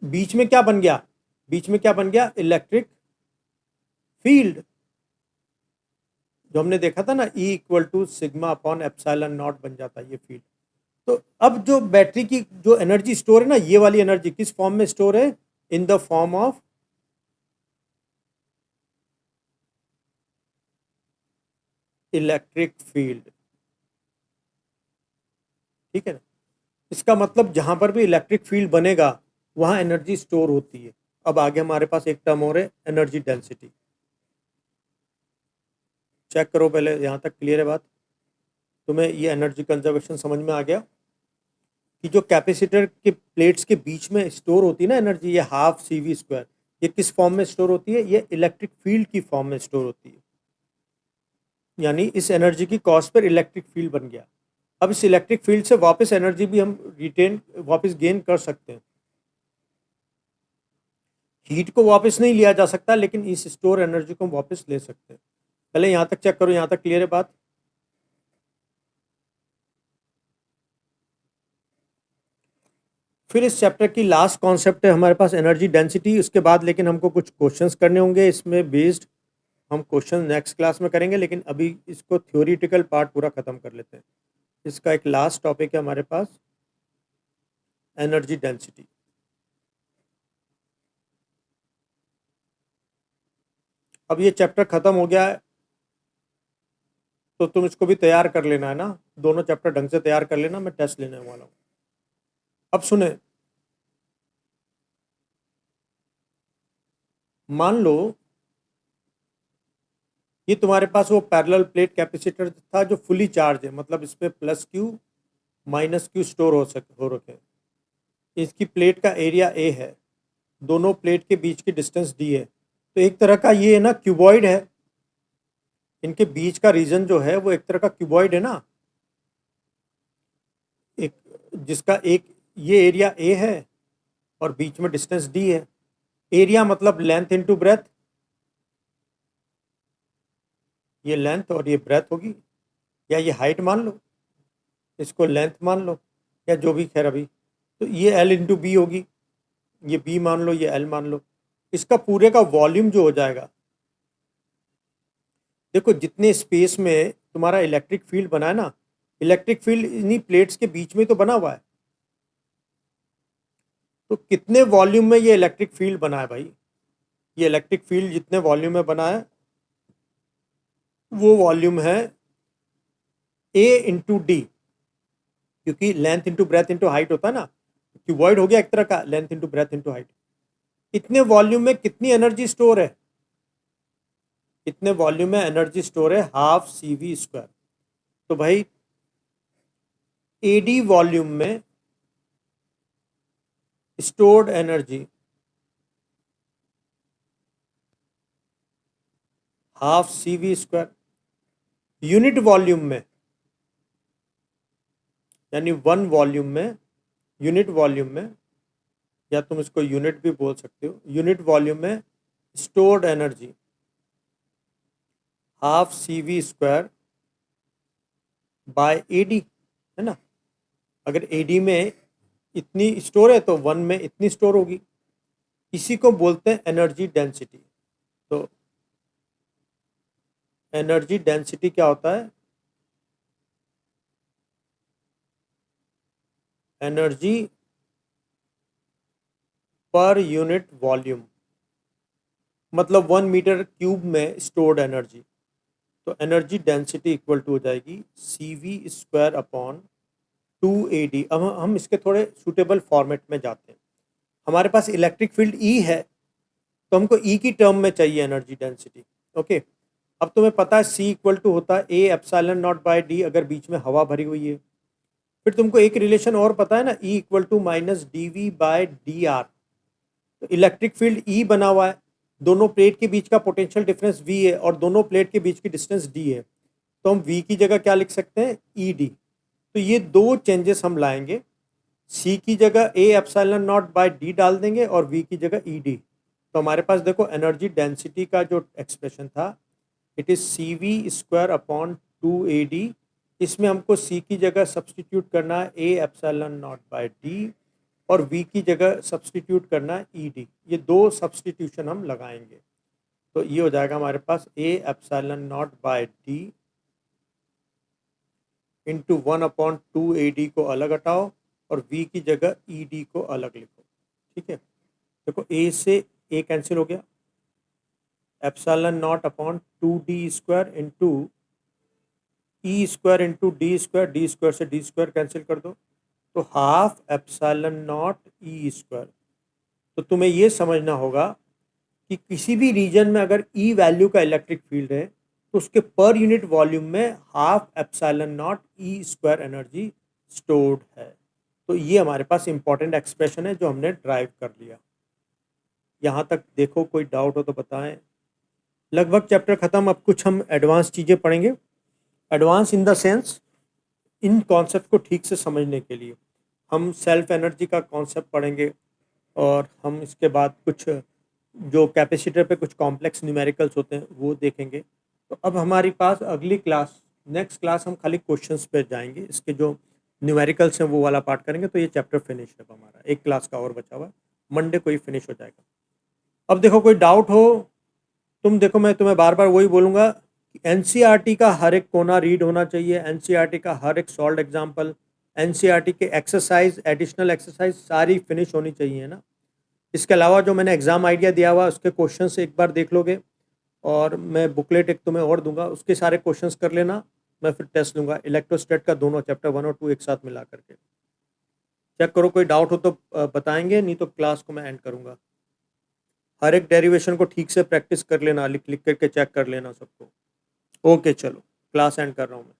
बीच में क्या बन गया, बीच में क्या बन गया, इलेक्ट्रिक फील्ड। जो हमने देखा था ना, E equal to sigma upon epsilon naught बन जाता है ये फील्ड। तो अब जो बैटरी की जो एनर्जी स्टोर है ना, ये वाली एनर्जी किस फॉर्म में स्टोर है, in the form of electric field. ठीक है ना, इसका मतलब जहां पर भी इलेक्ट्रिक फील्ड बनेगा वहां एनर्जी स्टोर होती है। अब आगे हमारे पास एक टर्म और है, एनर्जी डेंसिटी। चेक करो पहले, यहां तक क्लियर है बात। तुम्हें ये एनर्जी कंजर्वेशन समझ में आ गया कि जो कैपेसिटर के प्लेट्स के बीच में स्टोर होती है ना एनर्जी, ये हाफ सी वी स्क्वायर, ये किस फॉर्म में स्टोर होती है, ये इलेक्ट्रिक फील्ड की फॉर्म में स्टोर होती है। यानी इस एनर्जी की कॉस्ट पर इलेक्ट्रिक फील्ड बन गया। अब इस इलेक्ट्रिक फील्ड से वापस एनर्जी भी हम रिटेन वापस गेन कर सकते हैं। हीट को वापस नहीं लिया जा सकता, लेकिन इस स्टोर एनर्जी को हम वापस ले सकते हैं। पहले यहां तक चेक करो, यहां तक क्लियर है बात। फिर इस चैप्टर की लास्ट कॉन्सेप्ट है हमारे पास एनर्जी डेंसिटी। उसके बाद लेकिन हमको कुछ क्वेश्चंस करने होंगे इसमें बेस्ड। हम क्वेश्चन नेक्स्ट क्लास में करेंगे, लेकिन अभी इसको थ्योरिटिकल पार्ट पूरा ख़त्म कर लेते हैं। इसका एक लास्ट टॉपिक है हमारे पास, एनर्जी डेंसिटी। अब ये चैप्टर ख़त्म हो गया है, तो तुम इसको भी तैयार कर लेना है ना, दोनों चैप्टर ढंग से तैयार कर लेना, मैं टेस्ट लेने वाला हूँ। अब सुने, मान लो ये तुम्हारे पास वो पैरेलल प्लेट कैपेसिटर था जो फुली चार्ज है, मतलब इस पे plus Q minus Q store हो रखे हैं। इसकी प्लेट का एरिया ए है, दोनों प्लेट के बीच की डिस्टेंस डी है। तो एक तरह का ये है ना क्यूबॉइड है, इनके बीच का रीजन जो है वो एक तरह का क्यूबॉइड है ना, एक जिसका एक ये एरिया ए है और बीच में डिस्टेंस डी है। एरिया मतलब लेंथ इनटू ब्रेथ, ये लेंथ और ये ब्रेथ होगी, या ये हाइट मान लो, इसको लेंथ मान लो, या जो भी, खैर अभी तो ये एल इंटू बी होगी, ये बी मान लो, ये एल मान लो। इसका पूरे का वॉल्यूम जो हो जाएगा, देखो जितने स्पेस में तुम्हारा इलेक्ट्रिक फील्ड बना है ना, इलेक्ट्रिक फील्ड इन्हीं प्लेट्स के बीच में तो बना हुआ है, तो कितने वॉल्यूम में ये इलेक्ट्रिक फील्ड बना है भाई, ये इलेक्ट्रिक फील्ड जितने वॉल्यूम में बना है वो वॉल्यूम है ए इंटू डी, क्योंकि length into breadth into height होता है ना, क्यूबॉइड हो गया एक तरह का, length into breadth into height. इतने वॉल्यूम में कितनी एनर्जी स्टोर है, इतने वॉल्यूम में एनर्जी स्टोर है हाफ सी वी स्क्वायर। तो भाई एडी वॉल्यूम में stored energy half C V square, unit volume में, यानी वन वॉल्यूम में, यूनिट वॉल्यूम में, या तुम इसको यूनिट भी बोल सकते हो, यूनिट वॉल्यूम में stored energy half C V square by A D, है ना। अगर ए डी में इतनी स्टोर है तो वन में इतनी स्टोर होगी, इसी को बोलते हैं एनर्जी डेंसिटी। तो एनर्जी डेंसिटी क्या होता है, एनर्जी पर यूनिट वॉल्यूम, मतलब 1 मीटर क्यूब में स्टोर्ड एनर्जी। तो एनर्जी डेंसिटी इक्वल टू हो जाएगी सी वी स्क्वायर अपॉन 2 AD। अब हम इसके थोड़े सूटेबल फॉर्मेट में जाते हैं। हमारे पास इलेक्ट्रिक फील्ड ई है, तो हमको ई की टर्म में चाहिए एनर्जी डेंसिटी। ओके, अब तुम्हें पता है सी इक्वल टू होता है A epsilon naught by D, अगर बीच में हवा भरी हुई है। फिर तुमको एक रिलेशन और पता है ना, E equal to minus D V by D R. तो इलेक्ट्रिक फील्ड ई बना हुआ है, दोनों प्लेट के बीच का पोटेंशियल डिफरेंस वी है और दोनों प्लेट के बीच की डिस्टेंस डी है। तो हम वी की जगह क्या लिख सकते हैं, ई डी। तो ये दो चेंजेस हम लाएंगे, सी की जगह A epsilon naught by D डाल देंगे और वी की जगह ई डी। तो हमारे पास देखो एनर्जी डेंसिटी का जो एक्सप्रेशन था, it is C V square upon 2 AD। इसमें हमको सी की जगह सब्सटीट्यूट करना है A epsilon naught by D, और वी की जगह सब्सटीट्यूट करना है ई डी। ये दो सब्सटीट्यूशन हम लगाएंगे, तो ये हो जाएगा हमारे पास A epsilon naught by D into 1/2 AD को अलग हटाओ और v की जगह ई डी को अलग लिखो। ठीक है, देखो a से a कैंसिल हो गया, epsilon nought upon 2D² into E square into D square, D square से डी स्क्वायर कैंसिल कर दो, तो half epsilon not E square. तो तुम्हें ये समझना होगा कि किसी भी रीजन में अगर ई वैल्यू का इलेक्ट्रिक फील्ड है तो उसके पर यूनिट वॉल्यूम में half epsilon not E square energy stored है। तो ये हमारे पास इंपॉर्टेंट एक्सप्रेशन है जो हमने ड्राइव कर लिया। यहाँ तक देखो, कोई डाउट हो तो बताएं। लगभग चैप्टर ख़त्म, अब कुछ हम एडवांस चीज़ें पढ़ेंगे। Advance in the sense, in concept को ठीक से समझने के लिए हम सेल्फ एनर्जी का कॉन्सेप्ट पढ़ेंगे, और हम इसके बाद कुछ जो कैपेसिटर पे कुछ कॉम्प्लेक्स न्यूमेरिकल्स होते हैं वो देखेंगे। तो अब हमारी पास अगली क्लास, नेक्स्ट क्लास हम खाली क्वेश्चंस पे जाएंगे, इसके जो न्यूमेरिकल्स हैं वो वाला पार्ट करेंगे। तो ये चैप्टर फिनिश है हमारा, एक क्लास का और बचा हुआ है, मंडे को ही फिनिश हो जाएगा। अब देखो कोई डाउट हो तुम देखो, मैं तुम्हें बार बार वही बोलूँगा कि एनसीईआरटी का हर एक कोना रीड होना चाहिए, एनसीईआरटी का हर एक सॉल्व एग्जाम्पल, एनसीईआरटी के एक्सरसाइज, एडिशनल एक्सरसाइज सारी फिनिश होनी चाहिए ना। इसके अलावा जो मैंने एग्ज़ाम आइडिया दिया हुआ उसके क्वेश्चन से एक बार देख लोगे, और मैं बुकलेट एक तुम्हें और दूंगा, उसके सारे क्वेश्चंस कर लेना। मैं फिर टेस्ट लूंगा इलेक्ट्रोस्टैट का, दोनों चैप्टर 1 और 2 एक साथ मिला करके। चेक करो, कोई डाउट हो तो बताएंगे, नहीं तो क्लास को मैं एंड करूंगा। हर एक डेरिवेशन को ठीक से प्रैक्टिस कर लेना, लिख लिख करके चेक कर लेना सबको। ओके चलो, क्लास एंड कर रहा हूँ मैं।